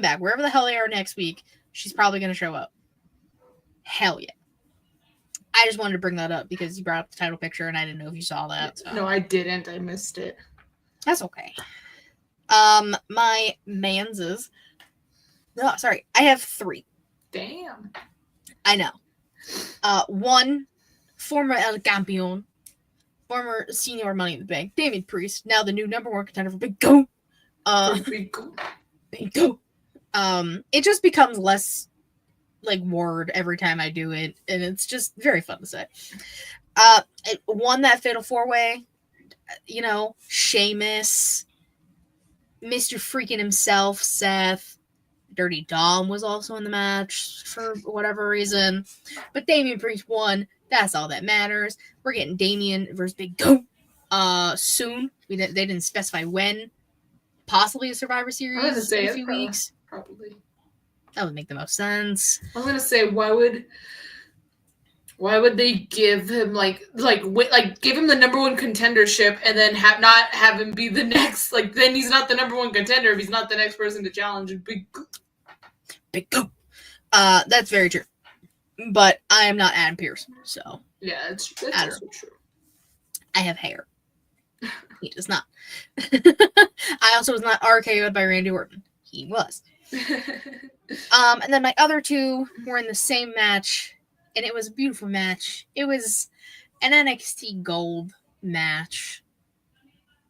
back. Wherever the hell they are next week, she's probably going to show up. Hell yeah. I just wanted to bring that up because you brought up the title picture and I didn't know if you saw that. So. No, I didn't. I missed it. That's okay. My manses. No, sorry. I have 3. Damn. I know. 1, former El Campeon, former senior Money in the Bank, Damian Priest, now the new #1 contender for Big Go. Big Go. It just becomes less like word every time I do it, and it's just very fun to say. It won that Fatal 4-Way. You know, Sheamus, Mr. Freaking himself, Seth. Dirty Dom was also in the match for whatever reason. But Damian Priest won. That's all that matters. We're getting Damian versus Big Go soon. They didn't specify when. Possibly a Survivor Series in a few weeks. Probably. That would make the most sense. I'm gonna say, why would they give him like give him the #1 contendership and then not have him be the next, like, then he's not the #1 contender if he's not the next person to challenge Big Go. That's very true. But I am not Adam Pearce, so yeah, that's also true. I have hair. He does not. I also was not RKO'd by Randy Orton. He was. And then my other 2 were in the same match, and it was a beautiful match. It was an NXT Gold match.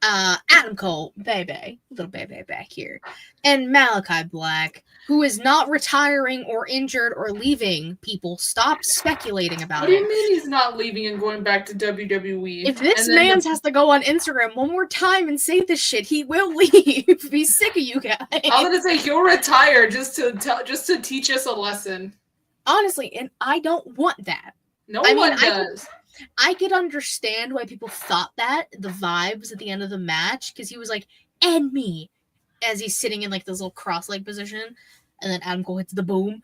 Adam Cole, little baby back here, and Malachi Black, who is not retiring or injured or leaving. People, stop speculating about it. What do you mean he's not leaving and going back to WWE? If this man has to go on Instagram one more time and say this shit, he will leave. He's sick of you guys. I'm gonna say he'll retire just to teach us a lesson. Honestly, and I don't want that. No one does. I could understand why people thought that, the vibes at the end of the match, because he was like, "End me," as he's sitting in like this little cross-leg position, and then Adam Cole hits the boom.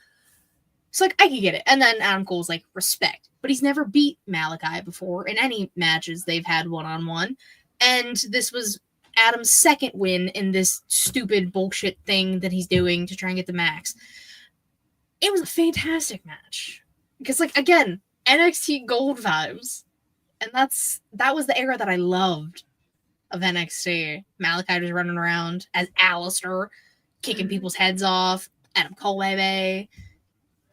It's like, I can get it. And then Adam Cole's like, respect. But he's never beat Malachi before in any matches they've had one-on-one. And this was Adam's second win in this stupid bullshit thing that he's doing to try and get the max. It was a fantastic match. Because, like, again, NXT Gold vibes. And that was the era that I loved of NXT. Malachi was running around as Alistair, kicking people's heads off. Adam Cole, baby.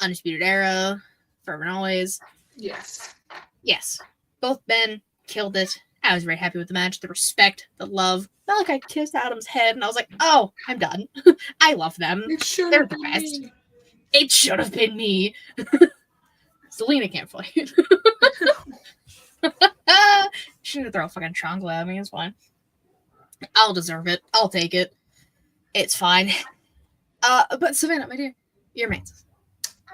Undisputed Era. Forever and always. Yes. Yes. Both men killed it. I was very happy with the match. The respect, the love. Malachi kissed Adam's head, and I was like, oh, I'm done. I love them. They're the best. Me. It should have been me. Selena can't fight. She didn't throw a fucking chancla at me. It's fine. I'll deserve it. I'll take it. It's fine. But Savannah, my dear, your mains.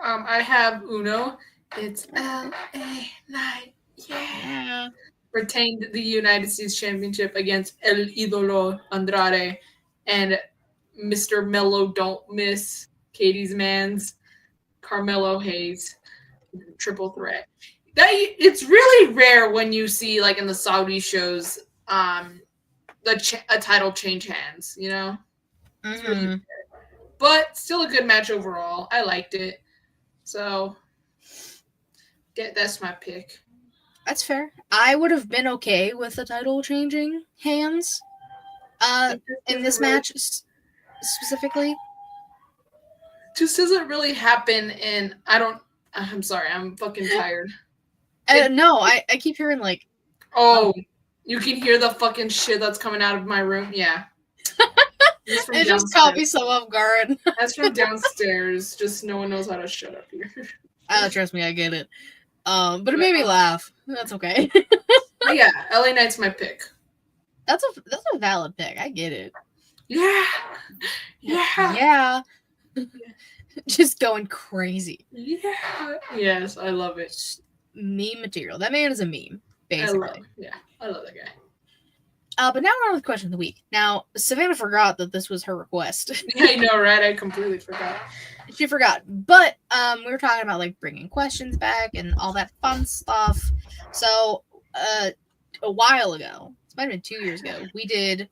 I have Uno. It's LA Knight. Yeah. Retained the United States Championship against El Idolo Andrade and Mr. Mello Don't Miss, Katie's Mans, Carmelo Hayes. Triple threat. It's really rare when you see, like, in the Saudi shows, a title change hands, you know? It's really rare. But still a good match overall. I liked it. So, that's my pick. That's fair. I would have been okay with the title changing hands in this match specifically. Just doesn't really happen, and I'm sorry, I'm fucking tired. No, I keep hearing like... Oh, you can hear the fucking shit that's coming out of my room? Yeah. It just caught me so off guard. That's from downstairs. Just no one knows how to shut up here. Trust me, I get it. But it made me laugh. That's okay. But yeah, LA Knight's my pick. That's a valid pick. I get it. Yeah. Yeah. Just going crazy. Yeah. Yes, I love it. Meme material. That man is a meme, basically. I love that guy. But now we're on with the question of the week. Now, Savannah forgot that this was her request. I know, right? I completely forgot. She forgot. But we were talking about, like, bringing questions back and all that fun stuff. So, a while ago, it might have been 2 years ago, we did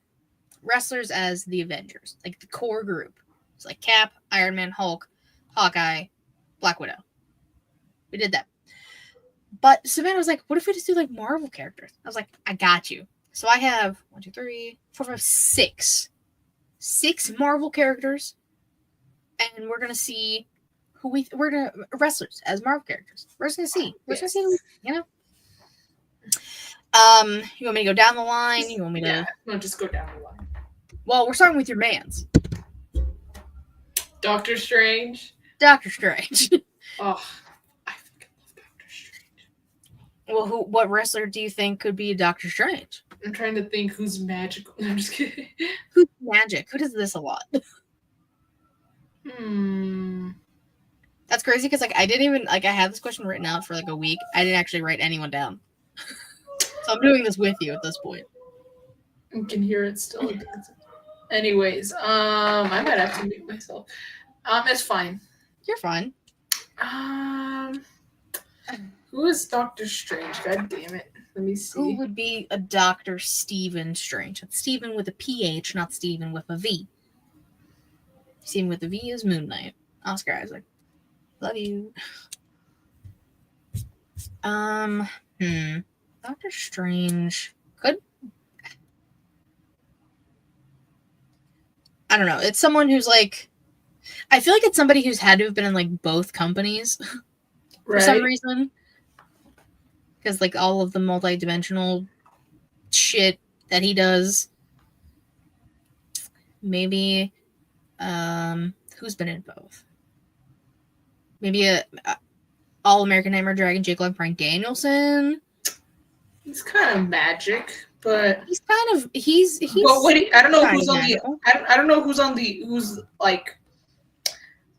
wrestlers as the Avengers, like the core group. It's like Cap, Iron Man, Hulk, Hawkeye, Black Widow. We did that. But Savannah was like, what if we just do, like, Marvel characters? I was like, I got you. So I have 1, 2, 3, 4, 5, 6. 6 Marvel characters. And we're gonna see we're gonna wrestlers as Marvel characters. We're just gonna see. We're just gonna see, you know. You want me to go down the line? You want me to? Yeah, no, just go down the line. Well, we're starting with your mans. Doctor Strange. Doctor Strange. Oh, I fucking love Doctor Strange. Well, what wrestler do you think could be Doctor Strange? I'm trying to think who's magical. No, I'm just kidding. Who's magic? Who does this a lot? That's crazy because, like, I didn't even, like, I had this question written out for, like, a week. I didn't actually write anyone down. So I'm doing this with you at this point. I can hear it still. Anyways, I might have to mute myself. It's fine. You're fine. Who is Doctor Strange? God damn it. Let me see. Who would be a Dr. Stephen Strange? It's Stephen with a PH, not Stephen with a V. Stephen with a V is Moon Knight. Oscar Isaac. Love you. Doctor Strange could. I don't know. It's someone who's like, I feel like it's somebody who's had to have been in like both companies for some reason. because like all of the multi-dimensional shit that he does. Maybe, who's been in both? Maybe a All American Nightmare Dragon, Jake Long, Bryan Danielson. He's kind of magic, but he's kind of he's. But wait, I don't know who's on the. I don't know who's on the. Who's like.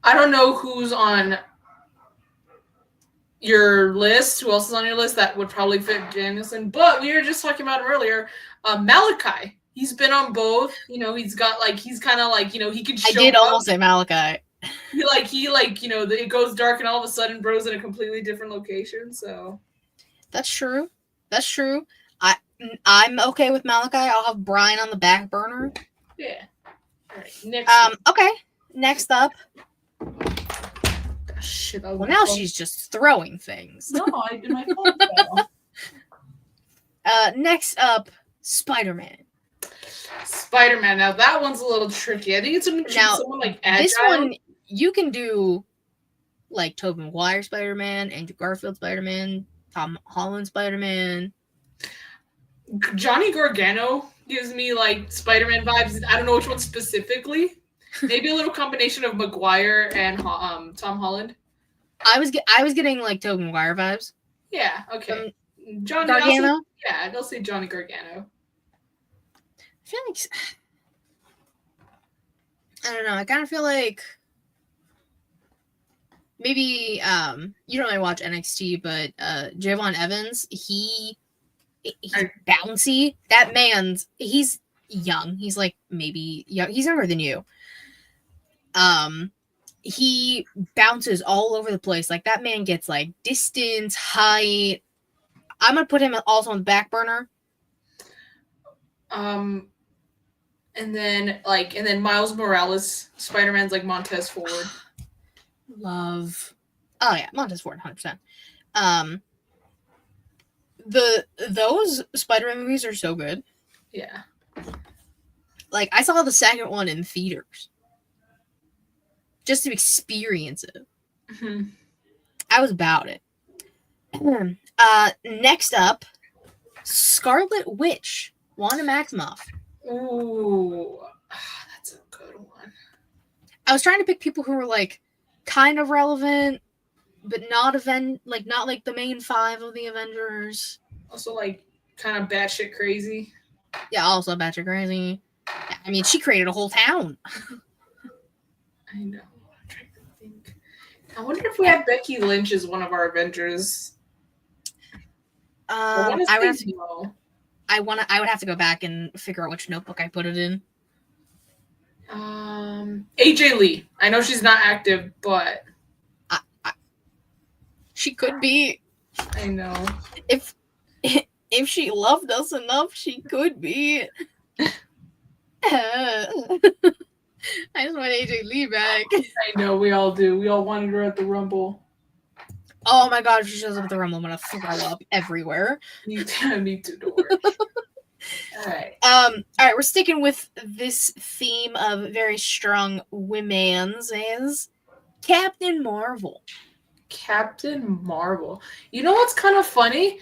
I don't know who's on your list. Who else is on your list that would probably fit Danielson? But we were just talking about him earlier. Malachi. He's been on both. You know, he's got like he's kind of like he could. I did almost say Malachi. He it goes dark and all of a sudden bro's in a completely different location. So that's true. That's true. I'm okay with Malachi. I'll have Brian on the back burner. Yeah. All right. Next. Okay. Next up. Shit. Well, now she's just throwing things. No, I did my phone. Next up, Spider-Man. Spider-Man. Now that one's a little tricky. I think it's someone like Agile. This one you can do like Tobey Maguire Spider-Man, Andrew Garfield Spider-Man, Tom Holland Spider-Man. Johnny Gargano gives me like Spider-Man vibes. I don't know which one specifically. Maybe a little combination of Maguire and Tom Holland. I was getting like Tobey Maguire vibes. Yeah. Okay. Johnny Gargano. I'll say Johnny Gargano. I feel like I don't know. I kind of feel like maybe you don't really watch NXT, but Javon Evans, he's bouncy. That man's he's young. He's like maybe young. He's younger than you. He bounces all over the place. Like that man gets like distance, height. I'm gonna put him also on the back burner. And then Miles Morales, Spider-Man's like Montez Ford. Love. Oh yeah, Montez Ford, 100%. Those Spider-Man movies are so good. Yeah. Like I saw the second one in theaters. Just to experience it. Mm-hmm. I was about it. Next up, Scarlet Witch, Wanda Maximoff. Ooh, that's a good one. I was trying to pick people who were like kind of relevant, but not not like the main five of the Avengers. Also, like kind of batshit crazy. Yeah, also batshit crazy. I mean, she created a whole town. I know. I'm trying to think. I wonder if we have Becky Lynch as one of our Avengers. I would have to go back and figure out which notebook I put it in. AJ Lee. I know she's not active, but she could be. I know. If she loved us enough, she could be. I just want AJ Lee back. I know, we all do. We all wanted her at the Rumble. Oh my god, if she shows up at the Rumble, I'm gonna throw up everywhere. Me too, don't worry. Alright. Alright, we're sticking with this theme of very strong women's as Captain Marvel. Captain Marvel. You know what's kind of funny?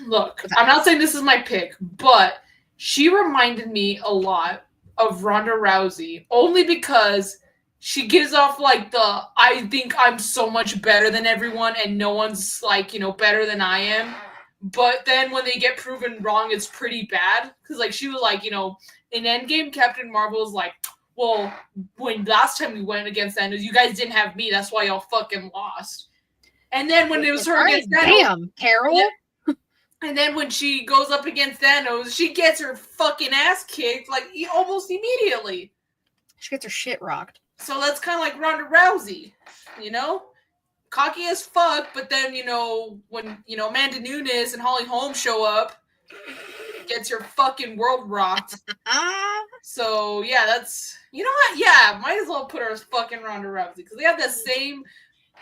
Look, I'm not saying this is my pick, but she reminded me a lot of Ronda Rousey, only because she gives off like the I think I'm so much better than everyone and no one's like, better than I am. But then when they get proven wrong, it's pretty bad. Because like she was like, in Endgame, Captain Marvel's like, well, when last time we went against Thanos, you guys didn't have me. That's why y'all fucking lost. And then when it was her against Thanos, damn, Carol. And then when she goes up against Thanos, she gets her fucking ass kicked like almost immediately. She gets her shit rocked. So that's kind of like Ronda Rousey, cocky as fuck. But then when Amanda Nunes and Holly Holm show up, gets your fucking world rocked. So yeah, that's what? Yeah, might as well put her as fucking Ronda Rousey because they have that same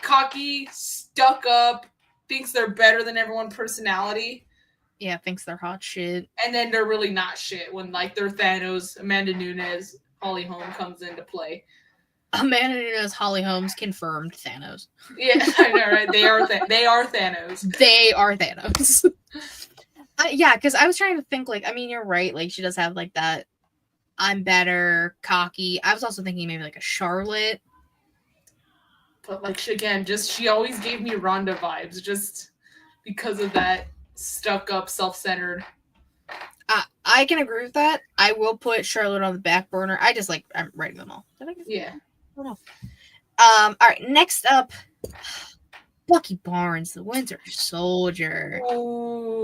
cocky, stuck up, thinks they're better than everyone personality. Yeah, thinks they're hot shit. And then they're really not shit when like they're Thanos, Amanda Nunes, Holly Holm comes into play. Amanda Nunes, Holly Holmes confirmed Thanos. Yeah, I know, right? They are Thanos. They are Thanos. Yeah, because I was trying to think, like, I mean, you're right. Like, she does have, like, that I'm better, cocky. I was also thinking maybe, like, a Charlotte. But, like, she always gave me Rhonda vibes just because of that stuck-up, self-centered. I can agree with that. I will put Charlotte on the back burner. I'm writing them all. Did I get Yeah. Oh, no. All right, next up, Bucky Barnes, the Winter Soldier. Oh,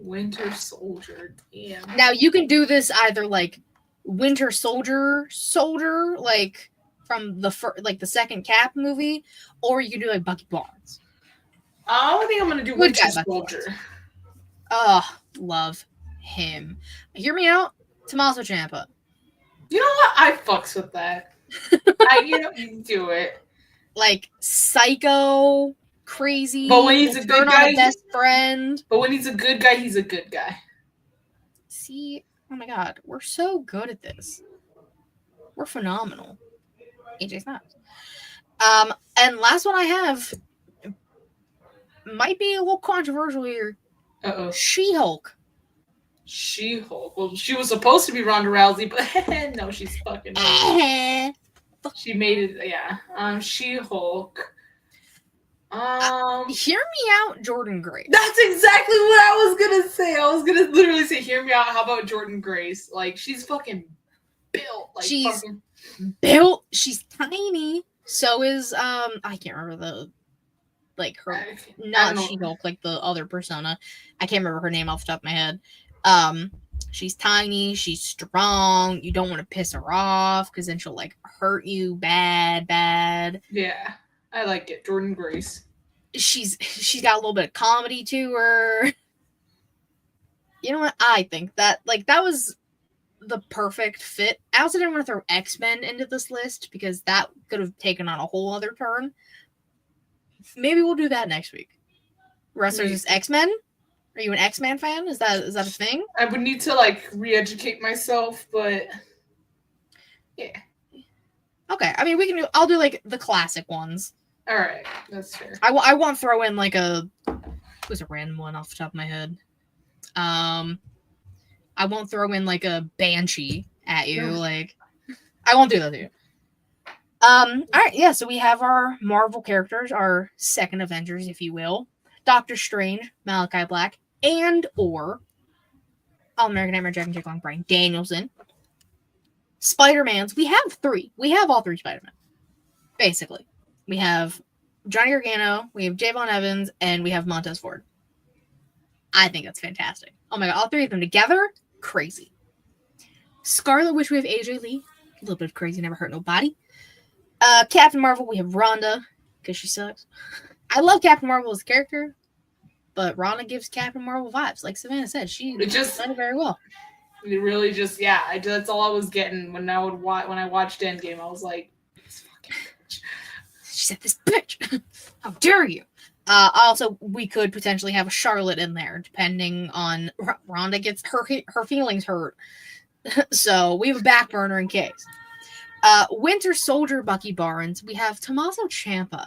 Winter Soldier. Damn. Now you can do this either like Winter Soldier, like from the second Cap movie, or you can do like Bucky Barnes. I think I'm gonna do Winter Soldier. Oh, love him. Hear me out, Tommaso Ciampa. You know what? I fucks with that. You do it. Like psycho, crazy. But when he's a good guy, best friend. But when he's a good guy, he's a good guy. See, oh my god, we're so good at this. We're phenomenal. AJ Styles. And last one I have might be a little controversial here. She-Hulk. She-Hulk. Well, she was supposed to be Ronda Rousey, but no, she's fucking. She made it. Yeah. She-Hulk. Hear me out, Jordan Grace. That's exactly what I was gonna say. I was gonna literally say, "Hear me out." How about Jordan Grace? Like, she's fucking built. Like, she's built. She's tiny. So is I can't remember her. Not She-Hulk, like the other persona. I can't remember her name off the top of my head. She's tiny. She's strong. You don't want to piss her off because then she'll like hurt you bad. Yeah. I like it. Jordan Grace. She's got a little bit of comedy to her. You know what? I think that was the perfect fit. I also didn't want to throw X-Men into this list because that could have taken on a whole other turn. Maybe we'll do that next week. Wrestlers X-Men? Are you an X-Men fan? Is that a thing? I would need to like re-educate myself, but yeah. Okay. I mean, I'll do like the classic ones. All right, that's fair. I won't throw in like who's a random one off the top of my head. I won't throw in like a Banshee at you. Like, I won't do that to you. All right, yeah. So we have our Marvel characters, our second Avengers, if you will. Doctor Strange, Malachi Black, and or All-American Nightmare, Jack and Jake Long, Bryan Danielson. Spider-Mans. We have three. We have all three Spider-Man. Basically. We have Johnny Gargano, we have Javon Evans, and we have Montez Ford. I think that's fantastic. Oh my god, all three of them together? Crazy. Scarlet Witch, we have AJ Lee. A little bit of crazy, never hurt nobody. Captain Marvel, we have Rhonda, because she sucks. I love Captain Marvel as a character, but Rhonda gives Captain Marvel vibes. Like Savannah said, she done it very well. It really just, that's all I was getting when I watched Endgame. I was like, this fucking bitch. She said, this bitch. How dare you? Also, we could potentially have a Charlotte in there, depending on Rhonda gets her feelings hurt. So we have a back burner in case. Winter Soldier, Bucky Barnes. We have Tommaso Ciampa.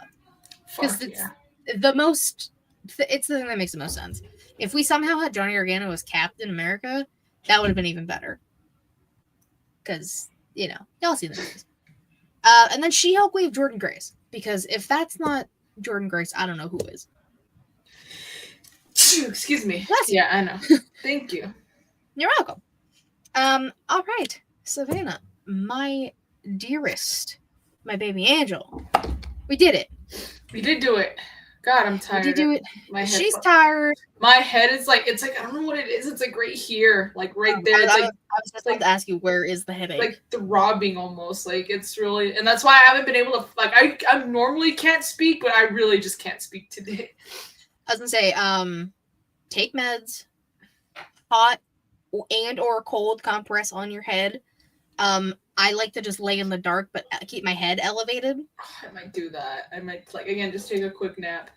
Because it's it's the thing that makes the most sense. If we somehow had Johnny Gargano as Captain America, that would have been even better. Because, y'all see the movies. And then She-Hulk, we have Jordan Grace. Because if that's not Jordan Grace, I don't know who is. Excuse me. Yeah, I know. Thank you. You're welcome. All right. Savannah, my dearest, my baby angel. We did it. We did do it. God, I'm tired. We did do it. She's tired. My head is like, it's like, I don't know what it is. It's like right here. Like right there. I was just about to ask you, where is the headache? Like throbbing almost. Like it's really, and that's why I haven't been able to, like, I normally can't speak, but I really just can't speak today. I was gonna say, take meds, hot and or cold compress on your head. I like to just lay in the dark, but keep my head elevated. I might do that. I might, like, again, just take a quick nap.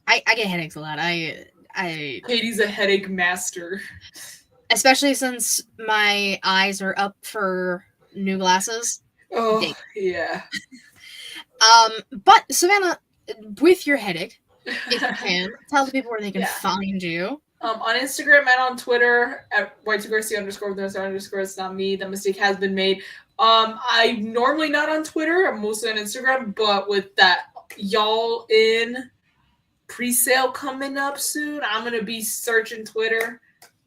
I get headaches a lot. Katie's a headache master. Especially since my eyes are up for new glasses. Oh, yeah. But Savannah, with your headache, if you can, tell the people where they can find you. On Instagram and on Twitter at y2garcia__. It's not me. The mistake has been made. I'm normally not on Twitter. I'm mostly on Instagram, but with that y'all in pre-sale coming up soon, I'm gonna be searching Twitter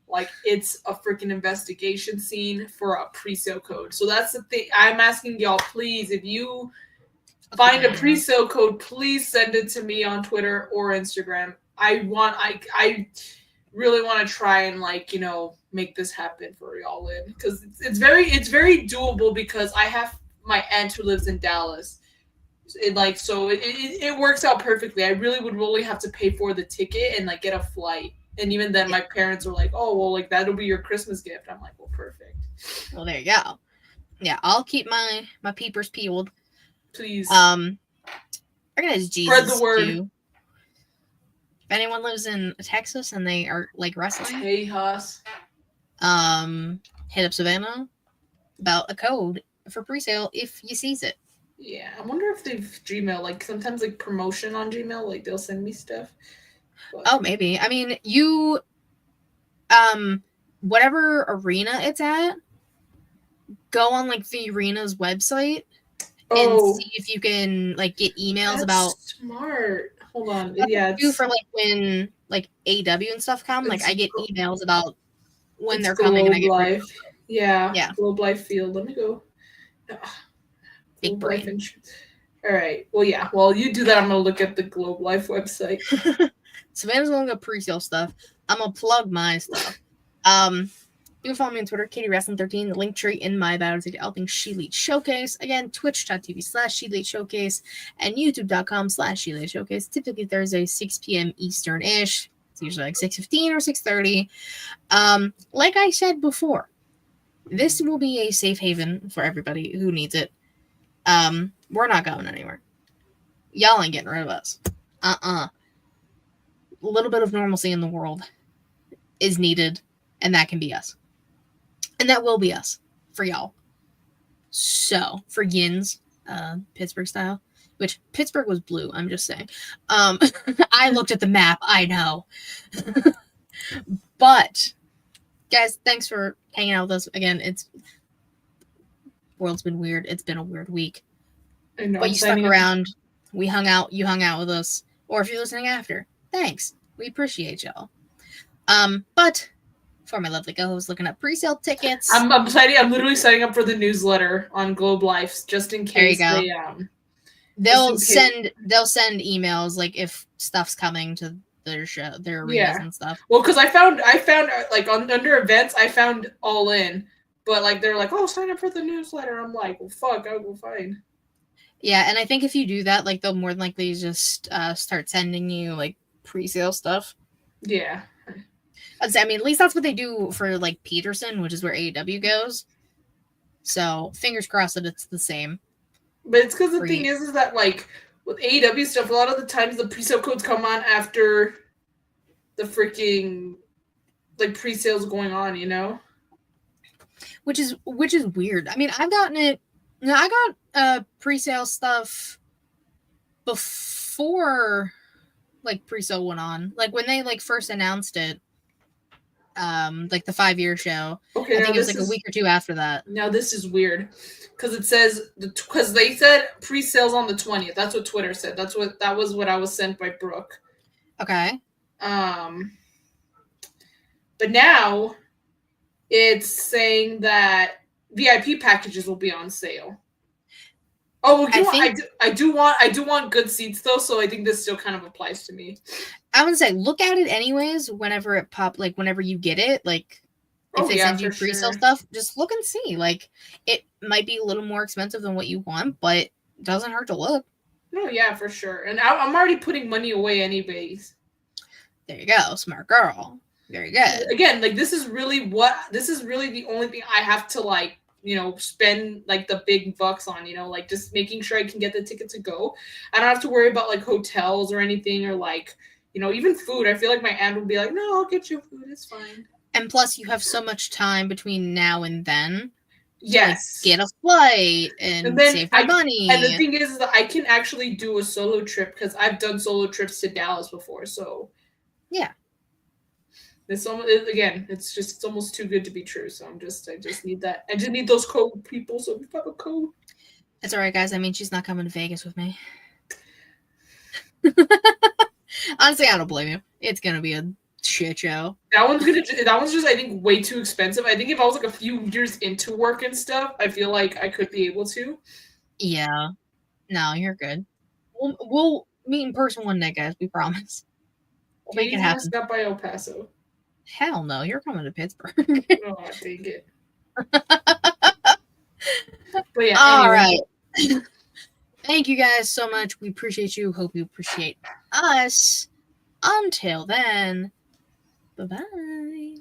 like it's a freaking investigation scene for a pre-sale code. So that's the thing. I'm asking y'all, please, if you find a pre-sale code, please send it to me on Twitter or Instagram. I really want to try and make this happen for y'all in, because it's very doable, because I have my aunt who lives in Dallas. It works out perfectly. I would really have to pay for the ticket and get a flight. And even then, my parents were like, "Oh, well, that'll be your Christmas gift." I'm like, "Well, perfect." Well, there you go. Yeah, I'll keep my peepers peeled. Please. Organize Jesus. Spread the word. If anyone lives in Texas and they are wrestling, Tejas. hit up Savannah about a code for pre-sale if you sees it. Yeah, I wonder if they've Gmail, sometimes promotion on Gmail, they'll send me stuff. But... Oh, maybe. I mean, you, whatever arena it's at, go on the arena's website and see if you can get emails about. Smart. Hold on. Yeah. Do for when AEW and stuff come. I get emails about when they're coming. And I get Life. Yeah. Globe Life Field. Let me go. Big brain. All right. Well, yeah. While you do that, I'm gonna look at the Globe Life website. Savannah's gonna go pre-sale stuff. I'm gonna plug my stuff. You can follow me on Twitter, KatieWrestling13, the link tree in my bio to helping She Elite Showcase. Again, twitch.tv/She Elite Showcase and youtube.com/She Elite Showcase. Typically Thursday, 6 p.m. Eastern-ish. It's usually 6:15 or 6:30. Like I said before, this will be a safe haven for everybody who needs it. We're not going anywhere. Y'all ain't getting rid of us. A little bit of normalcy in the world is needed, and that can be us. And that will be us for y'all. So, for Yins, Pittsburgh style, which Pittsburgh was blue, I'm just saying. I looked at the map, I know. But, guys, thanks for hanging out with us. Again, world's been weird. It's been a weird week. I know, but you stuck around. We hung out. You hung out with us. Or if you're listening after, thanks. We appreciate y'all. But for my lovely co-host looking up pre-sale tickets, I'm literally signing up for the newsletter on Globe Life just in case they'll send emails if stuff's coming to their show, their arenas and stuff. Well, because I found under events, I found All In. But they're like, oh, sign up for the newsletter. I'm like, well, fuck, I'll go find. Yeah, and I think if you do that, they'll more than likely just start sending you pre-sale stuff. Yeah. I mean, at least that's what they do for Peterson, which is where AEW goes. So fingers crossed that it's the same. But it's because the thing is that with AEW stuff, a lot of the times the pre-sale codes come on after the freaking pre-sales going on, you know. Which is weird. I mean, I've gotten it. I got pre-sale stuff before pre-sale went on. When they first announced it, the 5-year show. Okay, I think it was a week or two after that. Now this is weird because it says because they said pre-sales on the 20th. That's what Twitter said. That was what I was sent by Brooke. Okay. But now it's saying that VIP packages will be on sale. Oh, well, I do want good seats though, so I think this still kind of applies to me. I would say look at it anyways whenever it whenever you get it, if they send you pre-sale stuff, just look and see. It might be a little more expensive than what you want, but it doesn't hurt to look. No, yeah, for sure. And I'm already putting money away anyways. There you go, smart girl. Very good. Again, this is really the only thing I have to spend the big bucks on, just making sure I can get the ticket to go. I don't have to worry about hotels or anything or even food. I feel like my aunt would be no, I'll get you food. It's fine. And plus you have so much time between now and then Yes. Like, get a flight and then save my money. And the thing is that I can actually do a solo trip because I've done solo trips to Dallas before. So yeah. It's almost too good to be true. So I just need that. I just need those code people. So we have a code. It's all right, guys. I mean, she's not coming to Vegas with me. Honestly, I don't blame you. It's gonna be a shit show. That one's just, I think, way too expensive. I think if I was like a few years into work and stuff, I feel like I could be able to. Yeah. No, you're good. We'll meet in person one day, guys. We promise. We'll make it happen. Not by El Paso. Hell no, you're coming to Pittsburgh. Oh, dang it. But yeah. All anyway. right. Thank you guys so much. We appreciate you. Hope you appreciate us. Until then, bye-bye.